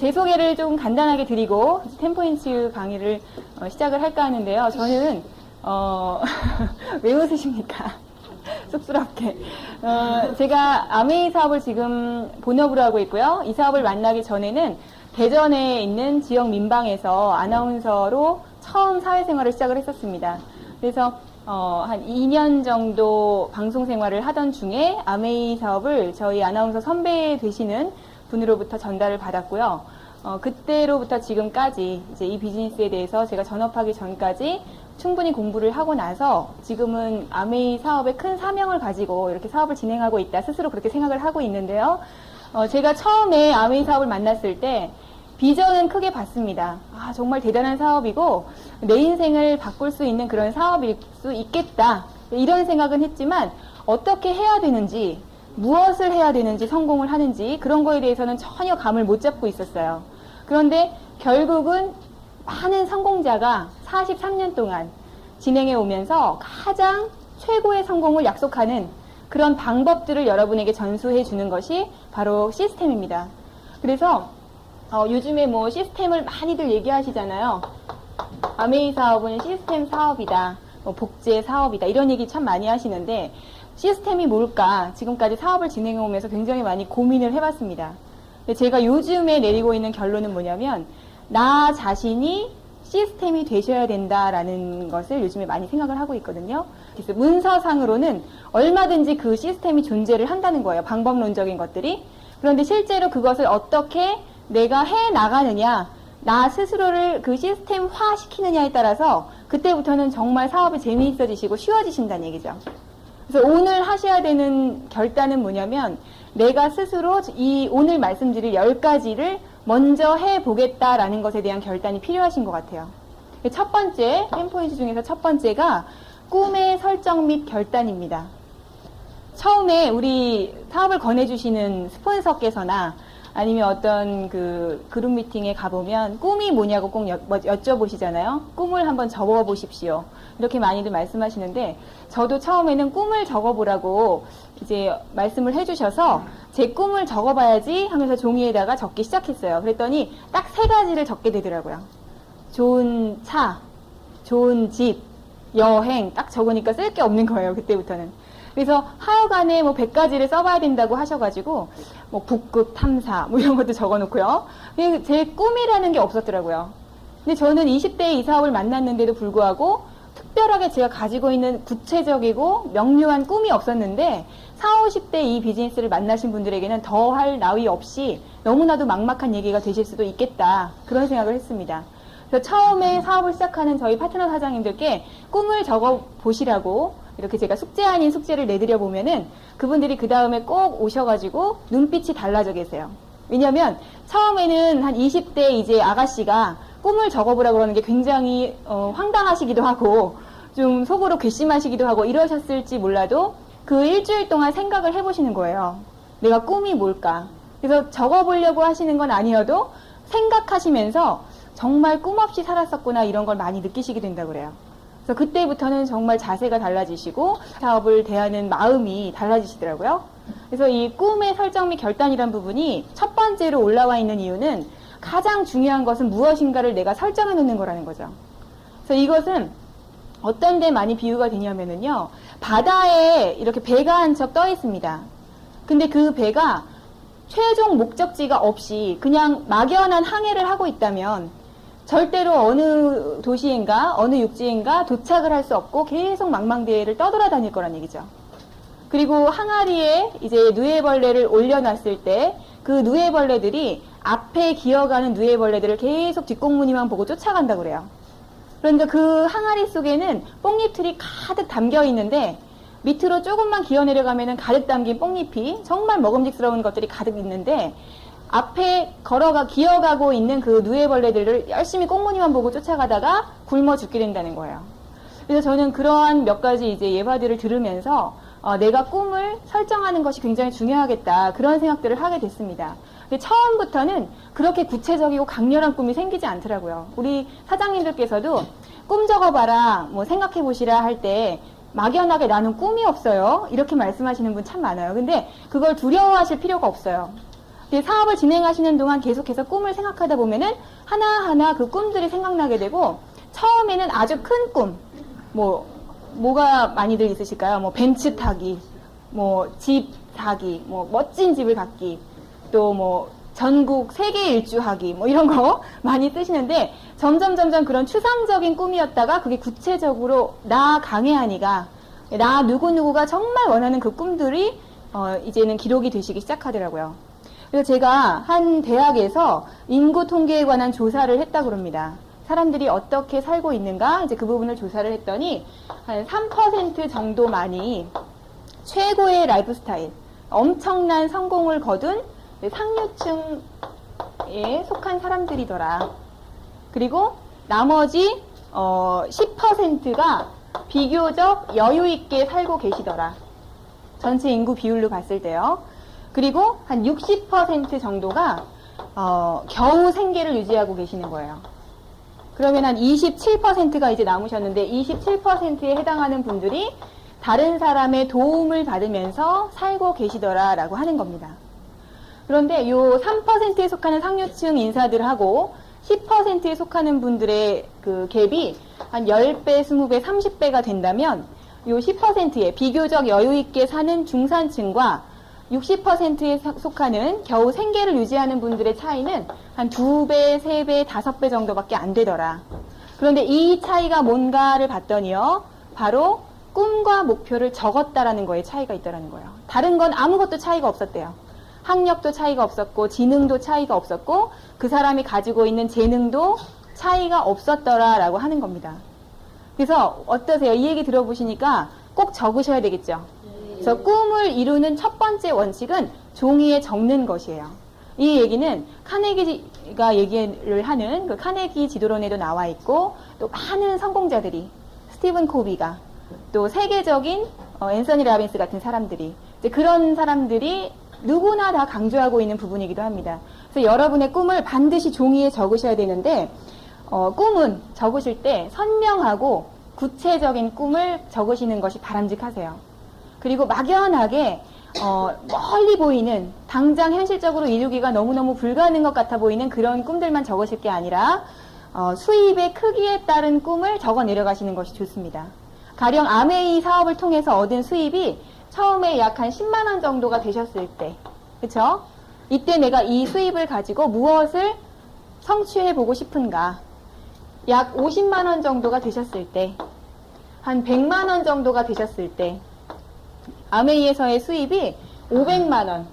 제 소개를 좀 간단하게 드리고 템포인트 강의를 시작을 할까 하는데요. 저는 왜 웃으십니까? 쑥스럽게. 제가 아메이 사업을 지금 본업으로 하고 있고요. 이 사업을 만나기 전에는 대전에 있는 지역 민방에서 아나운서로 처음 사회생활을 시작을 했었습니다. 그래서 한 2년 정도 방송 생활을 하던 중에 아메이 사업을 저희 아나운서 선배 되시는 분으로부터 전달을 받았고요. 그때로부터 지금까지 이제 이 비즈니스에 대해서 제가 전업하기 전까지 충분히 공부를 하고 나서 지금은 아메이 사업의 큰 사명을 가지고 이렇게 사업을 진행하고 있다. 스스로 그렇게 생각을 하고 있는데요. 제가 처음에 아메이 사업을 만났을 때 비전은 크게 봤습니다. 정말 대단한 사업이고 내 인생을 바꿀 수 있는 그런 사업일 수 있겠다. 이런 생각은 했지만 어떻게 해야 되는지, 무엇을 해야 되는지, 성공을 하는지 그런 거에 대해서는 전혀 감을 못 잡고 있었어요. 그런데 결국은 많은 성공자가 43년 동안 진행해 오면서 가장 최고의 성공을 약속하는 그런 방법들을 여러분에게 전수해 주는 것이 바로 시스템입니다. 그래서 요즘에 뭐 시스템을 많이들 얘기하시잖아요. 아메이 사업은 시스템 사업이다, 복제 사업이다, 이런 얘기 참 많이 하시는데 시스템이 뭘까? 지금까지 사업을 진행해 오면서 굉장히 많이 고민을 해봤습니다. 제가 요즘에 내리고 있는 결론은 뭐냐면 나 자신이 시스템이 되셔야 된다라는 것을 요즘에 많이 생각을 하고 있거든요. 그래서 문서상으로는 얼마든지 그 시스템이 존재를 한다는 거예요. 방법론적인 것들이. 그런데 실제로 그것을 어떻게 내가 해 나가느냐, 나 스스로를 그 시스템화 시키느냐에 따라서 그때부터는 정말 사업이 재미있어지시고 쉬워지신다는 얘기죠. 그래서 오늘 하셔야 되는 결단은 뭐냐면 내가 스스로 이 오늘 말씀드릴 10가지를 먼저 해보겠다라는 것에 대한 결단이 필요하신 것 같아요. 첫 번째, 템포인트 중에서 첫 번째가 꿈의 설정 및 결단입니다. 처음에 우리 사업을 권해주시는 스폰서께서나 아니면 어떤 그 그룹 미팅에 가보면 꿈이 뭐냐고 꼭 여쭤보시잖아요. 꿈을 한번 적어보십시오. 이렇게 많이들 말씀하시는데 저도 처음에는 꿈을 적어보라고 이제 말씀을 해주셔서 제 꿈을 적어봐야지 하면서 종이에다가 적기 시작했어요. 그랬더니 딱 3가지를 적게 되더라고요. 좋은 차, 좋은 집, 여행 딱 적으니까 쓸 게 없는 거예요. 그때부터는. 그래서 하여간에 뭐 100가지를 써봐야 된다고 하셔가지고 뭐 북극 탐사 뭐 이런 것도 적어놓고요. 제 꿈이라는 게 없었더라고요. 근데 저는 20대에 이 사업을 만났는데도 불구하고 특별하게 제가 가지고 있는 구체적이고 명료한 꿈이 없었는데 40, 50대 이 비즈니스를 만나신 분들에게는 더할 나위 없이 너무나도 막막한 얘기가 되실 수도 있겠다. 그런 생각을 했습니다. 그래서 처음에 사업을 시작하는 저희 파트너 사장님들께 꿈을 적어보시라고 이렇게 제가 숙제 아닌 숙제를 내드려 보면은 그분들이 그 다음에 꼭 오셔가지고 눈빛이 달라져 계세요. 왜냐면 처음에는 한 20대 이제 아가씨가 꿈을 적어보라 그러는 게 굉장히 황당하시기도 하고 좀 속으로 괘씸하시기도 하고 이러셨을지 몰라도 그 일주일 동안 생각을 해보시는 거예요. 내가 꿈이 뭘까? 그래서 적어보려고 하시는 건 아니어도 생각하시면서 정말 꿈 없이 살았었구나 이런 걸 많이 느끼시게 된다고 그래요. 그래서 그때부터는 정말 자세가 달라지시고 사업을 대하는 마음이 달라지시더라고요. 그래서 이 꿈의 설정 및 결단이란 부분이 첫 번째로 올라와 있는 이유는 가장 중요한 것은 무엇인가를 내가 설정해 놓는 거라는 거죠. 그래서 이것은 어떤 데 많이 비유가 되냐면은요, 바다에 이렇게 배가 한 척 떠 있습니다. 근데 그 배가 최종 목적지가 없이 그냥 막연한 항해를 하고 있다면 절대로 어느 도시인가 어느 육지인가 도착을 할 수 없고 계속 망망대해를 떠돌아다닐 거란 얘기죠. 그리고 항아리에 이제 누에벌레를 올려놨을 때 그 누에벌레들이 앞에 기어가는 누에벌레들을 계속 뒷공무니만 보고 쫓아간다고 그래요. 그런데 그 항아리 속에는 뽕잎틀이 가득 담겨 있는데 밑으로 조금만 기어 내려가면은 가득 담긴 뽕잎이 정말 먹음직스러운 것들이 가득 있는데 앞에 기어가고 있는 그 누에벌레들을 열심히 꽁무니만 보고 쫓아가다가 굶어 죽게 된다는 거예요. 그래서 저는 그러한 몇 가지 이제 예화들을 들으면서 내가 꿈을 설정하는 것이 굉장히 중요하겠다 그런 생각들을 하게 됐습니다. 근데 처음부터는 그렇게 구체적이고 강렬한 꿈이 생기지 않더라고요. 우리 사장님들께서도 꿈 적어봐라, 뭐 생각해보시라 할 때 막연하게 나는 꿈이 없어요 이렇게 말씀하시는 분 참 많아요. 근데 그걸 두려워하실 필요가 없어요. 사업을 진행하시는 동안 계속해서 꿈을 생각하다 보면은 하나하나 그 꿈들이 생각나게 되고, 처음에는 아주 큰 꿈, 뭐가 많이들 있으실까요? 뭐 벤츠 타기, 뭐 집 사기, 뭐 멋진 집을 갖기, 또 뭐 전국 세계 일주하기, 뭐 이런 거 많이 쓰시는데, 점점 그런 추상적인 꿈이었다가 그게 구체적으로 나 강혜안이가, 나 누구누구가 정말 원하는 그 꿈들이 이제는 기록이 되시기 시작하더라고요. 그래서 제가 한 대학에서 인구 통계에 관한 조사를 했다고 합니다. 사람들이 어떻게 살고 있는가, 이제 그 부분을 조사를 했더니 한 3% 정도만이 최고의 라이프 스타일, 엄청난 성공을 거둔 상류층에 속한 사람들이더라. 그리고 나머지 10%가 비교적 여유 있게 살고 계시더라. 전체 인구 비율로 봤을 때요. 그리고 한 60% 정도가 겨우 생계를 유지하고 계시는 거예요. 그러면 한 27%가 이제 남으셨는데, 27%에 해당하는 분들이 다른 사람의 도움을 받으면서 살고 계시더라라고 하는 겁니다. 그런데 요 3%에 속하는 상류층 인사들하고 10%에 속하는 분들의 그 갭이 한 10배, 20배, 30배가 된다면, 요 10%에 비교적 여유 있게 사는 중산층과 60%에 속하는 겨우 생계를 유지하는 분들의 차이는 한 2배, 3배, 5배 정도밖에 안 되더라. 그런데 이 차이가 뭔가를 봤더니요, 바로 꿈과 목표를 적었다라는 거에 차이가 있다라는 거예요. 다른 건 아무것도 차이가 없었대요. 학력도 차이가 없었고, 지능도 차이가 없었고, 그 사람이 가지고 있는 재능도 차이가 없었더라라고 하는 겁니다. 그래서 어떠세요? 이 얘기 들어보시니까 꼭 적으셔야 되겠죠? 그래서 꿈을 이루는 첫 번째 원칙은 종이에 적는 것이에요. 이 얘기는 카네기가 얘기를 하는 그 카네기 지도론에도 나와 있고, 또 많은 성공자들이, 스티븐 코비가, 또 세계적인 앤서니 라빈스 같은 사람들이, 이제 그런 사람들이 누구나 다 강조하고 있는 부분이기도 합니다. 그래서 여러분의 꿈을 반드시 종이에 적으셔야 되는데, 꿈은 적으실 때 선명하고 구체적인 꿈을 적으시는 것이 바람직하세요. 그리고 막연하게 멀리 보이는, 당장 현실적으로 이루기가 너무너무 불가능한 것 같아 보이는 그런 꿈들만 적으실 게 아니라 수입의 크기에 따른 꿈을 적어 내려가시는 것이 좋습니다. 가령 아메이 사업을 통해서 얻은 수입이 처음에 약 한 10만 원 정도가 되셨을 때, 그쵸? 이때 내가 이 수입을 가지고 무엇을 성취해 보고 싶은가? 약 50만 원 정도가 되셨을 때, 한 100만 원 정도가 되셨을 때, 아메이에서의 수입이 500만 원,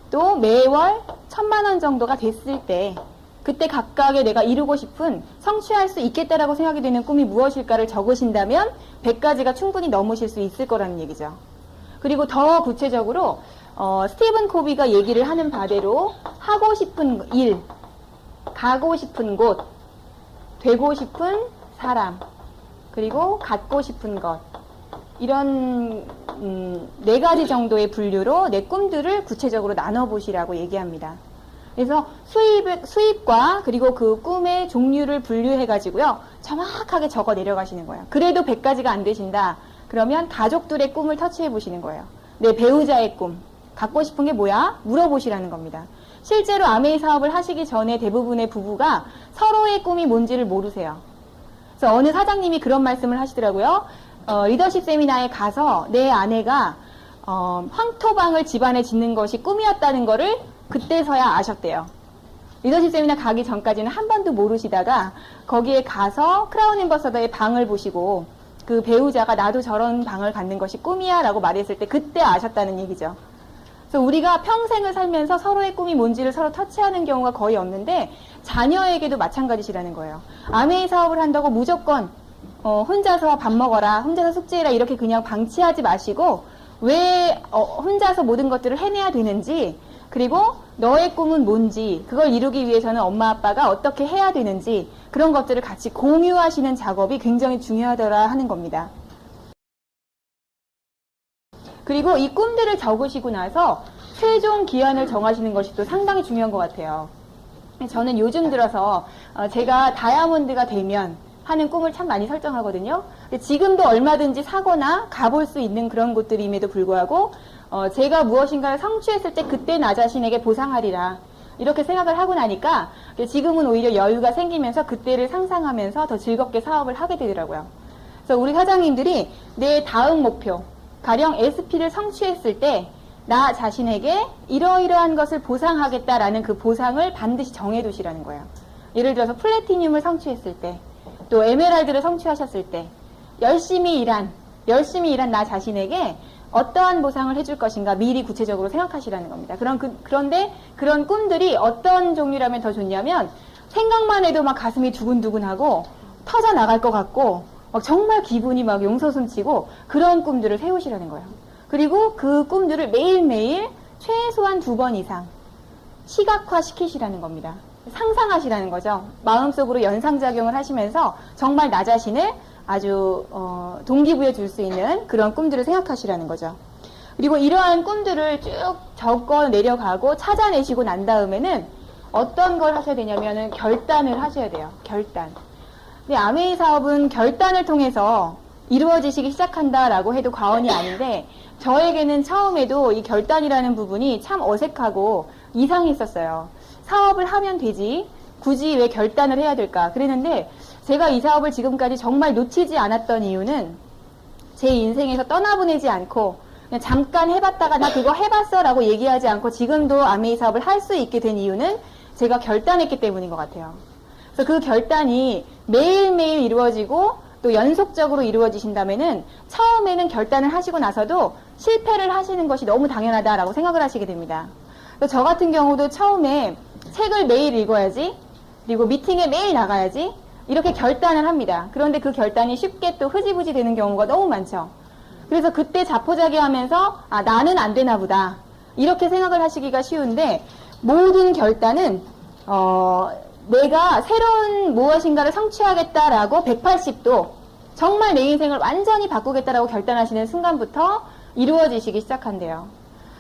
또 매월 1000만 원 정도가 됐을 때, 그때 각각의 내가 이루고 싶은, 성취할 수 있겠다라고 생각이 되는 꿈이 무엇일까를 적으신다면 100가지가 충분히 넘으실 수 있을 거라는 얘기죠. 그리고 더 구체적으로 스티븐 코비가 얘기를 하는 바대로 하고 싶은 일, 가고 싶은 곳, 되고 싶은 사람, 그리고 갖고 싶은 것, 이런 4가지 정도의 분류로 내 꿈들을 구체적으로 나눠보시라고 얘기합니다. 그래서 수입과 그리고 그 꿈의 종류를 분류해가지고요, 정확하게 적어 내려가시는 거예요. 그래도 100가지가 안 되신다. 그러면 가족들의 꿈을 터치해 보시는 거예요. 내 배우자의 꿈, 갖고 싶은 게 뭐야? 물어보시라는 겁니다. 실제로 아메이 사업을 하시기 전에 대부분의 부부가 서로의 꿈이 뭔지를 모르세요. 그래서 어느 사장님이 그런 말씀을 하시더라고요. 리더십 세미나에 가서 내 아내가 황토방을 집안에 짓는 것이 꿈이었다는 거를 그때서야 아셨대요. 리더십 세미나 가기 전까지는 한 번도 모르시다가 거기에 가서 크라운 앰버서더의 방을 보시고 그 배우자가 나도 저런 방을 갖는 것이 꿈이야 라고 말했을 때 그때 아셨다는 얘기죠. 그래서 우리가 평생을 살면서 서로의 꿈이 뭔지를 서로 터치하는 경우가 거의 없는데 자녀에게도 마찬가지시라는 거예요. 아메이 사업을 한다고 무조건 혼자서 밥 먹어라, 혼자서 숙제해라 이렇게 그냥 방치하지 마시고 왜 혼자서 모든 것들을 해내야 되는지, 그리고 너의 꿈은 뭔지, 그걸 이루기 위해서는 엄마 아빠가 어떻게 해야 되는지 그런 것들을 같이 공유하시는 작업이 굉장히 중요하더라 하는 겁니다. 그리고 이 꿈들을 적으시고 나서 최종 기한을 정하시는 것이 또 상당히 중요한 것 같아요. 저는 요즘 들어서 제가 다이아몬드가 되면 하는 꿈을 참 많이 설정하거든요. 지금도 얼마든지 사거나 가볼 수 있는 그런 곳들임에도 불구하고 제가 무엇인가를 성취했을 때 그때 나 자신에게 보상하리라. 이렇게 생각을 하고 나니까 지금은 오히려 여유가 생기면서 그때를 상상하면서 더 즐겁게 사업을 하게 되더라고요. 그래서 우리 사장님들이 내 다음 목표, 가령 SP를 성취했을 때 나 자신에게 이러이러한 것을 보상하겠다라는 그 보상을 반드시 정해두시라는 거예요. 예를 들어서 플래티늄을 성취했을 때, 또 에메랄드를 성취하셨을 때 열심히 일한 나 자신에게 어떠한 보상을 해줄 것인가 미리 구체적으로 생각하시라는 겁니다. 그런데 그런 꿈들이 어떤 종류라면 더 좋냐면 생각만 해도 막 가슴이 두근두근하고 터져 나갈 것 같고 막 정말 기분이 막 용서숨치고 그런 꿈들을 세우시라는 거예요. 그리고 그 꿈들을 매일매일 최소한 2번 이상 시각화 시키시라는 겁니다. 상상하시라는 거죠. 마음속으로 연상작용을 하시면서 정말 나 자신을 아주 동기부여 줄 수 있는 그런 꿈들을 생각하시라는 거죠. 그리고 이러한 꿈들을 쭉 적어 내려가고 찾아내시고 난 다음에는 어떤 걸 하셔야 되냐면은 결단을 하셔야 돼요. 결단. 근데 아메이 사업은 결단을 통해서 이루어지시기 시작한다라고 해도 과언이 아닌데 저에게는 처음에도 이 결단이라는 부분이 참 어색하고 이상했었어요. 사업을 하면 되지 굳이 왜 결단을 해야 될까 그랬는데 제가 이 사업을 지금까지 정말 놓치지 않았던 이유는 제 인생에서 떠나보내지 않고 그냥 잠깐 해봤다가 나 그거 해봤어 라고 얘기하지 않고 지금도 아메이 사업을 할 수 있게 된 이유는 제가 결단했기 때문인 것 같아요. 그래서 그 결단이 매일매일 이루어지고 또 연속적으로 이루어지신다면은 처음에는 결단을 하시고 나서도 실패를 하시는 것이 너무 당연하다라고 생각을 하시게 됩니다. 저 같은 경우도 처음에 책을 매일 읽어야지 그리고 미팅에 매일 나가야지 이렇게 결단을 합니다. 그런데 그 결단이 쉽게 또 흐지부지 되는 경우가 너무 많죠. 그래서 그때 자포자기하면서 나는 안 되나 보다 이렇게 생각을 하시기가 쉬운데 모든 결단은 내가 새로운 무엇인가를 성취하겠다라고 180도 정말 내 인생을 완전히 바꾸겠다라고 결단하시는 순간부터 이루어지시기 시작한대요.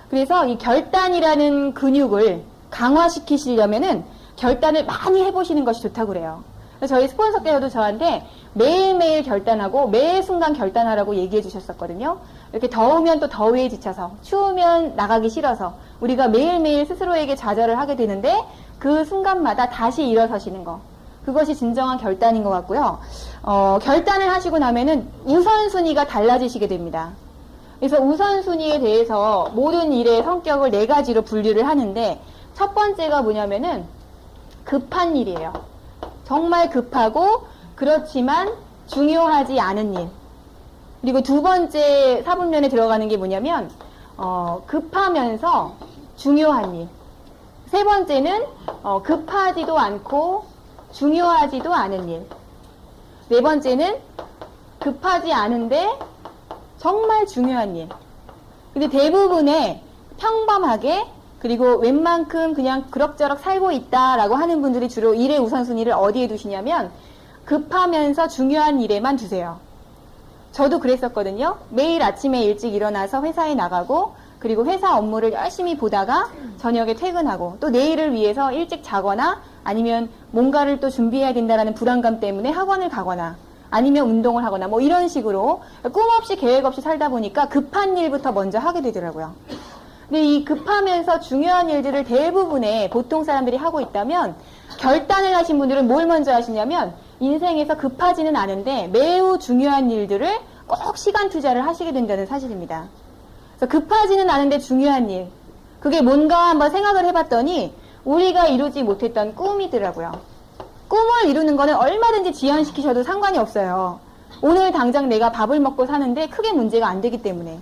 그래서 이 결단이라는 근육을 강화시키시려면은 결단을 많이 해보시는 것이 좋다고 그래요. 저희 스폰서께서도 저한테 매일매일 결단하고 매 순간 결단하라고 얘기해 주셨었거든요. 이렇게 더우면 또 더위에 지쳐서 추우면 나가기 싫어서 우리가 매일매일 스스로에게 좌절을 하게 되는데 그 순간마다 다시 일어서시는 거 그것이 진정한 결단인 것 같고요. 결단을 하시고 나면은 우선순위가 달라지시게 됩니다. 그래서 우선순위에 대해서 모든 일의 성격을 4가지로 분류를 하는데 첫 번째가 뭐냐면은 급한 일이에요. 정말 급하고 그렇지만 중요하지 않은 일. 그리고 두 번째 사분면에 들어가는 게 뭐냐면 급하면서 중요한 일. 세 번째는 급하지도 않고 중요하지도 않은 일. 네 번째는 급하지 않은데 정말 중요한 일. 근데 대부분의 평범하게 그리고 웬만큼 그냥 그럭저럭 살고 있다라고 하는 분들이 주로 일의 우선순위를 어디에 두시냐면 급하면서 중요한 일에만 두세요. 저도 그랬었거든요. 매일 아침에 일찍 일어나서 회사에 나가고 그리고 회사 업무를 열심히 보다가 저녁에 퇴근하고 또 내일을 위해서 일찍 자거나 아니면 뭔가를 또 준비해야 된다는 불안감 때문에 학원을 가거나 아니면 운동을 하거나 뭐 이런 식으로 꿈 없이 계획 없이 살다 보니까 급한 일부터 먼저 하게 되더라고요. 근데 이 급하면서 중요한 일들을 대부분의 보통 사람들이 하고 있다면 결단을 하신 분들은 뭘 먼저 하시냐면 인생에서 급하지는 않은데 매우 중요한 일들을 꼭 시간 투자를 하시게 된다는 사실입니다. 그래서 급하지는 않은데 중요한 일 그게 뭔가 한번 생각을 해봤더니 우리가 이루지 못했던 꿈이더라고요. 꿈을 이루는 거는 얼마든지 지연시키셔도 상관이 없어요. 오늘 당장 내가 밥을 먹고 사는데 크게 문제가 안 되기 때문에.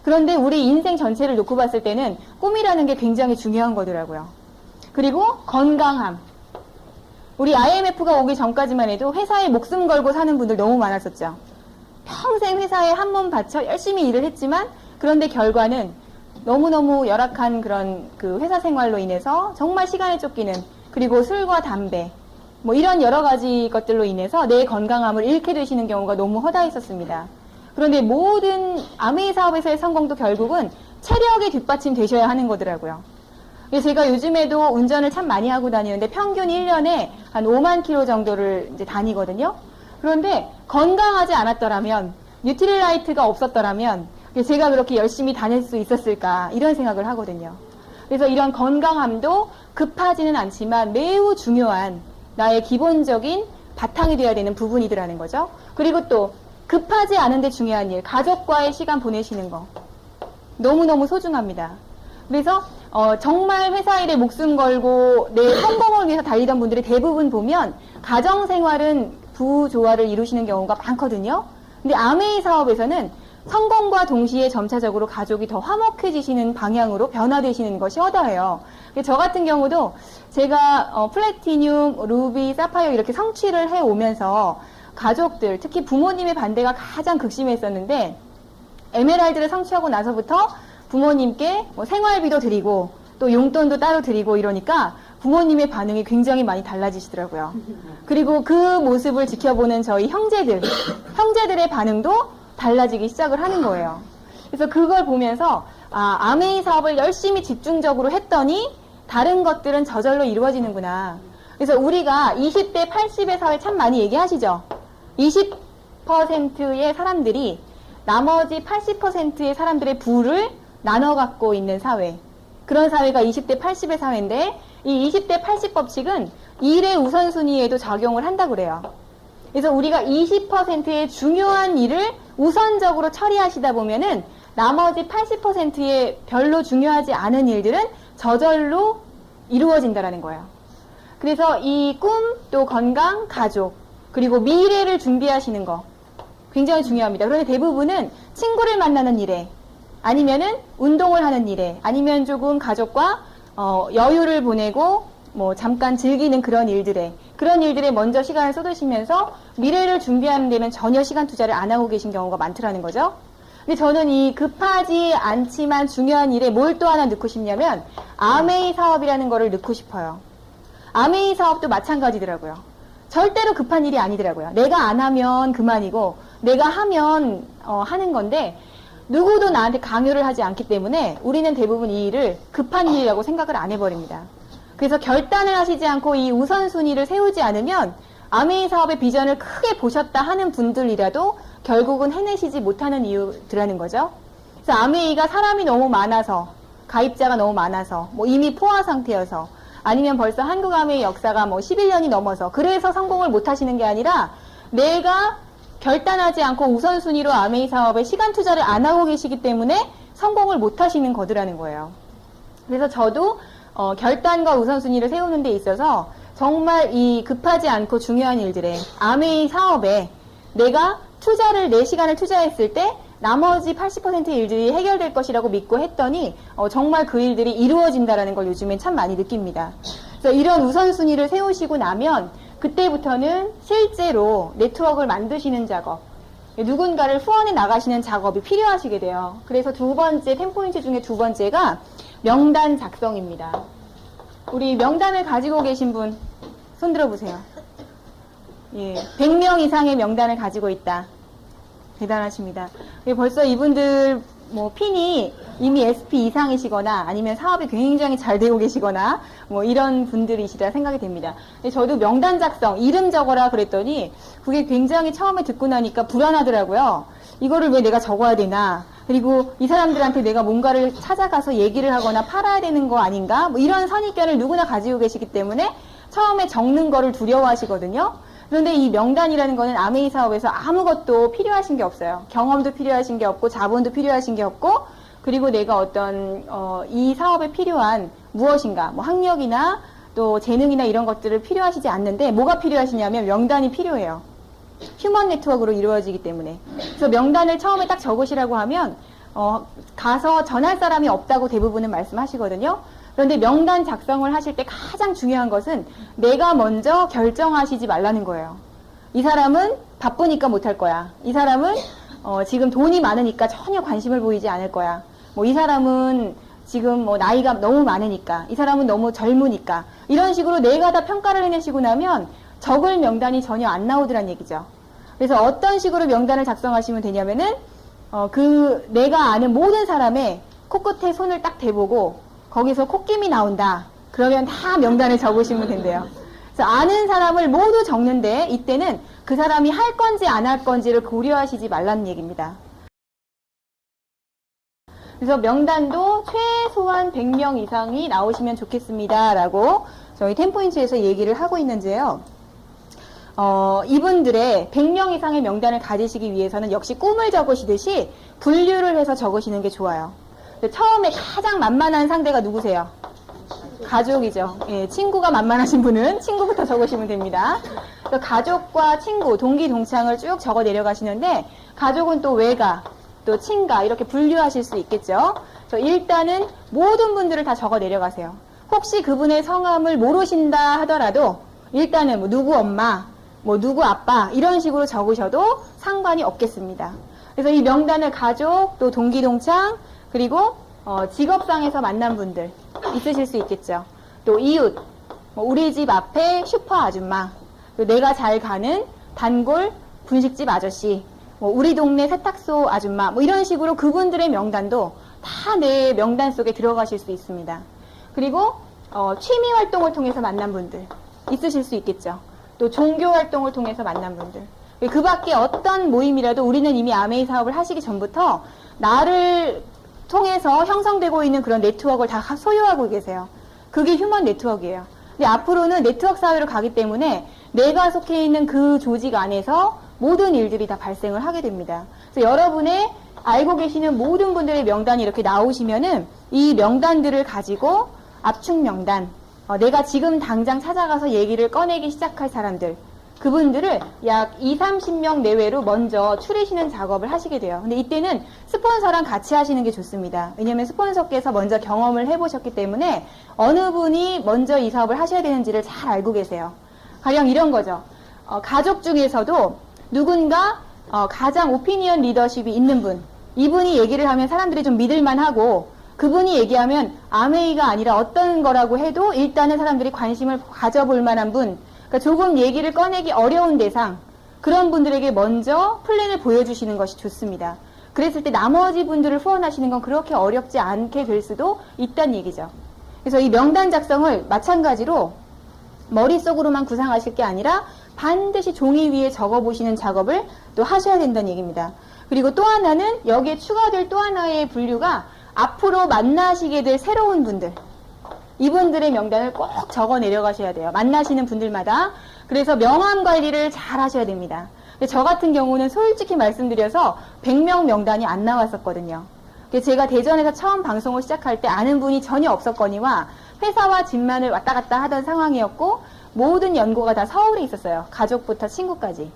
그런데 우리 인생 전체를 놓고 봤을 때는 꿈이라는 게 굉장히 중요한 거더라고요. 그리고 건강함. 우리 IMF가 오기 전까지만 해도 회사에 목숨 걸고 사는 분들 너무 많았었죠. 평생 회사에 한 몸 바쳐 열심히 일을 했지만 그런데 결과는 너무너무 열악한 그런 그 회사 생활로 인해서 정말 시간에 쫓기는 그리고 술과 담배 뭐 이런 여러 가지 것들로 인해서 내 건강함을 잃게 되시는 경우가 너무 허다했었습니다. 그런데 모든 아메이 사업에서의 성공도 결국은 체력이 뒷받침되셔야 하는 거더라고요. 제가 요즘에도 운전을 참 많이 하고 다니는데 평균 1년에 한 5만 킬로 정도를 이제 다니거든요. 그런데 건강하지 않았더라면 뉴트릴라이트가 없었더라면 제가 그렇게 열심히 다닐 수 있었을까 이런 생각을 하거든요. 그래서 이런 건강함도 급하지는 않지만 매우 중요한 나의 기본적인 바탕이 되어야 되는 부분이더라는 거죠. 그리고 또 급하지 않은데 중요한 일, 가족과의 시간 보내시는 거 너무너무 소중합니다. 그래서 정말 회사 일에 목숨 걸고 내 성공을 위해서 달리던 분들이 대부분 보면 가정생활은 부조화를 이루시는 경우가 많거든요. 근데 아메이 사업에서는 성공과 동시에 점차적으로 가족이 더 화목해지시는 방향으로 변화되시는 것이 허다해요. 저 같은 경우도 제가 플래티늄, 루비, 사파이어 이렇게 성취를 해오면서 가족들, 특히 부모님의 반대가 가장 극심했었는데 에메랄드를 성취하고 나서부터 부모님께 생활비도 드리고 또 용돈도 따로 드리고 이러니까 부모님의 반응이 굉장히 많이 달라지시더라고요. 그리고 그 모습을 지켜보는 저희 형제들의 반응도 달라지기 시작을 하는 거예요. 그래서 그걸 보면서 아메이 사업을 열심히 집중적으로 했더니 다른 것들은 저절로 이루어지는구나. 그래서 우리가 20대 80의 사회 참 많이 얘기하시죠. 20%의 사람들이 나머지 80%의 사람들의 부를 나눠 갖고 있는 사회. 그런 사회가 20대 80의 사회인데 이 20대 80 법칙은 일의 우선순위에도 적용을 한다고 그래요. 그래서 우리가 20%의 중요한 일을 우선적으로 처리하시다 보면은 나머지 80%의 별로 중요하지 않은 일들은 저절로 이루어진다라는 거예요. 그래서 이 꿈, 또 건강, 가족, 그리고 미래를 준비하시는 거 굉장히 중요합니다. 그런데 대부분은 친구를 만나는 일에 아니면은 운동을 하는 일에 아니면 조금 가족과 여유를 보내고 뭐 잠깐 즐기는 그런 일들에 먼저 시간을 쏟으시면서 미래를 준비하는 데는 전혀 시간 투자를 안 하고 계신 경우가 많더라는 거죠. 근데 저는 이 급하지 않지만 중요한 일에 뭘 또 하나 넣고 싶냐면 아메이 사업이라는 거를 넣고 싶어요. 아메이 사업도 마찬가지더라고요. 절대로 급한 일이 아니더라고요. 내가 안 하면 그만이고 내가 하면 하는 건데 누구도 나한테 강요를 하지 않기 때문에 우리는 대부분 이 일을 급한 일이라고 생각을 안 해버립니다. 그래서 결단을 하시지 않고 이 우선순위를 세우지 않으면 아메이 사업의 비전을 크게 보셨다 하는 분들이라도 결국은 해내시지 못하는 이유들라는 거죠. 그래서 아메이가 사람이 너무 많아서 가입자가 너무 많아서 뭐 이미 포화 상태여서 아니면 벌써 한국 아메이 역사가 뭐 11년이 넘어서 그래서 성공을 못 하시는 게 아니라 내가 결단하지 않고 우선순위로 아메이 사업에 시간 투자를 안 하고 계시기 때문에 성공을 못 하시는 거더라는 거예요. 그래서 저도 결단과 우선순위를 세우는 데 있어서 정말 이 급하지 않고 중요한 일들에 아메이 사업에 내가 내 시간을 투자했을 때 나머지 80%의 일들이 해결될 것이라고 믿고 했더니 정말 그 일들이 이루어진다는 걸 요즘엔 참 많이 느낍니다. 그래서 이런 우선순위를 세우시고 나면 그때부터는 실제로 네트워크를 만드시는 작업, 누군가를 후원해 나가시는 작업이 필요하시게 돼요. 그래서 두 번째, 10포인트 중에 두 번째가 명단 작성입니다. 우리 명단을 가지고 계신 분 손 들어보세요. 예, 100명 이상의 명단을 가지고 있다. 대단하십니다. 벌써 이분들 뭐 핀이 이미 SP 이상이시거나 아니면 사업이 굉장히 잘 되고 계시거나 뭐 이런 분들이시라 생각이 됩니다. 저도 명단 작성, 이름 적어라 그랬더니 그게 굉장히 처음에 듣고 나니까 불안하더라고요. 이거를 왜 내가 적어야 되나? 그리고 이 사람들한테 내가 뭔가를 찾아가서 얘기를 하거나 팔아야 되는 거 아닌가? 뭐 이런 선입견을 누구나 가지고 계시기 때문에 처음에 적는 거를 두려워하시거든요. 그런데 이 명단이라는 거는 아메이 사업에서 아무것도 필요하신 게 없어요. 경험도 필요하신 게 없고 자본도 필요하신 게 없고 그리고 내가 어떤 이 사업에 필요한 무엇인가 뭐 학력이나 또 재능이나 이런 것들을 필요하시지 않는데 뭐가 필요하시냐면 명단이 필요해요. 휴먼 네트워크로 이루어지기 때문에. 그래서 명단을 처음에 딱 적으시라고 하면 가서 전할 사람이 없다고 대부분은 말씀하시거든요. 그런데 명단 작성을 하실 때 가장 중요한 것은 내가 먼저 결정하시지 말라는 거예요. 이 사람은 바쁘니까 못할 거야. 이 사람은 지금 돈이 많으니까 전혀 관심을 보이지 않을 거야. 뭐 이 사람은 지금 뭐 나이가 너무 많으니까, 이 사람은 너무 젊으니까 이런 식으로 내가 다 평가를 해내시고 나면 적을 명단이 전혀 안 나오더란 얘기죠. 그래서 어떤 식으로 명단을 작성하시면 되냐면은 내가 아는 모든 사람의 코끝에 손을 딱 대보고 거기서 콧김이 나온다. 그러면 다 명단을 적으시면 된대요. 그래서 아는 사람을 모두 적는데 이때는 그 사람이 할 건지 안 할 건지를 고려하시지 말라는 얘기입니다. 그래서 명단도 최소한 100명 이상이 나오시면 좋겠습니다. 라고 저희 10포인트에서 얘기를 하고 있는데요. 이분들의 100명 이상의 명단을 가지시기 위해서는 역시 꿈을 적으시듯이 분류를 해서 적으시는 게 좋아요. 처음에 가장 만만한 상대가 누구세요? 가족이죠. 예, 친구가 만만하신 분은 친구부터 적으시면 됩니다. 가족과 친구, 동기, 동창을 쭉 적어 내려가시는데 가족은 또 외가, 또 친가 이렇게 분류하실 수 있겠죠. 일단은 모든 분들을 다 적어 내려가세요. 혹시 그분의 성함을 모르신다 하더라도 일단은 뭐 누구 엄마, 뭐 누구 아빠 이런 식으로 적으셔도 상관이 없겠습니다. 그래서 이 명단을 가족, 또 동기, 동창, 그리고 직업상에서 만난 분들 있으실 수 있겠죠. 또 이웃, 뭐 우리 집 앞에 슈퍼 아줌마, 내가 잘 가는 단골 분식집 아저씨, 뭐 우리 동네 세탁소 아줌마, 뭐 이런 식으로 그분들의 명단도 다 내 명단 속에 들어가실 수 있습니다. 그리고 취미 활동을 통해서 만난 분들 있으실 수 있겠죠. 또 종교 활동을 통해서 만난 분들. 그 밖에 어떤 모임이라도 우리는 이미 아메이 사업을 하시기 전부터 나를 통해서 형성되고 있는 그런 네트워크를 다 소유하고 계세요. 그게 휴먼 네트워크예요. 근데 앞으로는 네트워크 사회로 가기 때문에 내가 속해 있는 그 조직 안에서 모든 일들이 다 발생을 하게 됩니다. 그래서 여러분의 알고 계시는 모든 분들의 명단이 이렇게 나오시면은 이 명단들을 가지고 압축 명단, 내가 지금 당장 찾아가서 얘기를 꺼내기 시작할 사람들, 그분들을 약 20-30명 내외로 먼저 추리시는 작업을 하시게 돼요. 근데 이때는 스폰서랑 같이 하시는 게 좋습니다. 왜냐하면 스폰서께서 먼저 경험을 해보셨기 때문에 어느 분이 먼저 이 사업을 하셔야 되는지를 잘 알고 계세요. 가령 이런 거죠. 가족 중에서도 누군가 가장 오피니언 리더십이 있는 분, 이분이 얘기를 하면 사람들이 좀 믿을만하고 그분이 얘기하면 아메이가 아니라 어떤 거라고 해도 일단은 사람들이 관심을 가져볼 만한 분, 그러니까 조금 얘기를 꺼내기 어려운 대상, 그런 분들에게 먼저 플랜을 보여주시는 것이 좋습니다. 그랬을 때 나머지 분들을 후원하시는 건 그렇게 어렵지 않게 될 수도 있다는 얘기죠. 그래서 이 명단 작성을 마찬가지로 머릿속으로만 구상하실 게 아니라 반드시 종이 위에 적어보시는 작업을 또 하셔야 된다는 얘기입니다. 그리고 또 하나는 여기에 추가될 또 하나의 분류가 앞으로 만나시게 될 새로운 분들, 이분들의 명단을 꼭 적어 내려가셔야 돼요. 만나시는 분들마다. 그래서 명함 관리를 잘 하셔야 됩니다. 근데 저 같은 경우는 솔직히 말씀드려서 100명 명단이 안 나왔었거든요. 제가 대전에서 처음 방송을 시작할 때 아는 분이 전혀 없었거니와 회사와 집만을 왔다 갔다 하던 상황이었고 모든 연고가 다 서울에 있었어요. 가족부터 친구까지.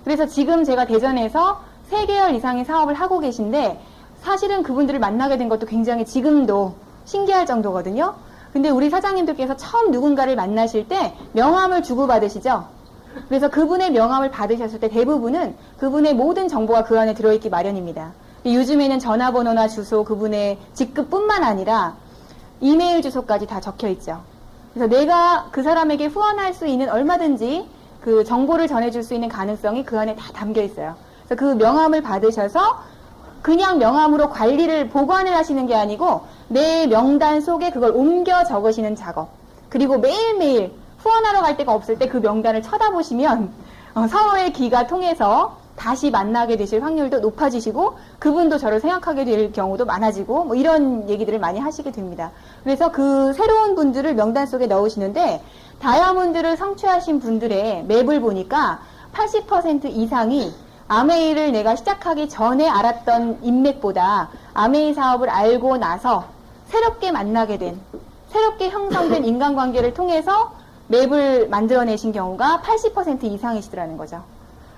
그래서 지금 제가 대전에서 3개월 이상의 사업을 하고 계신데 사실은 그분들을 만나게 된 것도 굉장히 지금도 신기할 정도거든요. 근데 우리 사장님들께서 처음 누군가를 만나실 때 명함을 주고받으시죠. 그래서 그분의 명함을 받으셨을 때 대부분은 그분의 모든 정보가 그 안에 들어있기 마련입니다. 요즘에는 전화번호나 주소, 그분의 직급뿐만 아니라 이메일 주소까지 다 적혀있죠. 그래서 내가 그 사람에게 후원할 수 있는 얼마든지 그 정보를 전해줄 수 있는 가능성이 그 안에 다 담겨 있어요. 그래서 그 명함을 받으셔서 그냥 명함으로 관리를 보관을 하시는 게 아니고 내 명단 속에 그걸 옮겨 적으시는 작업. 그리고 매일매일 후원하러 갈 데가 없을 때 그 명단을 쳐다보시면 서로의 기가 통해서 다시 만나게 되실 확률도 높아지시고 그분도 저를 생각하게 될 경우도 많아지고 뭐 이런 얘기들을 많이 하시게 됩니다. 그래서 그 새로운 분들을 명단 속에 넣으시는데 다이아몬드를 성취하신 분들의 맵을 보니까 80% 이상이 아메이를 내가 시작하기 전에 알았던 인맥보다 아메이 사업을 알고 나서 새롭게 만나게 된, 새롭게 형성된 인간관계를 통해서 맵을 만들어내신 경우가 80% 이상이시더라는 거죠.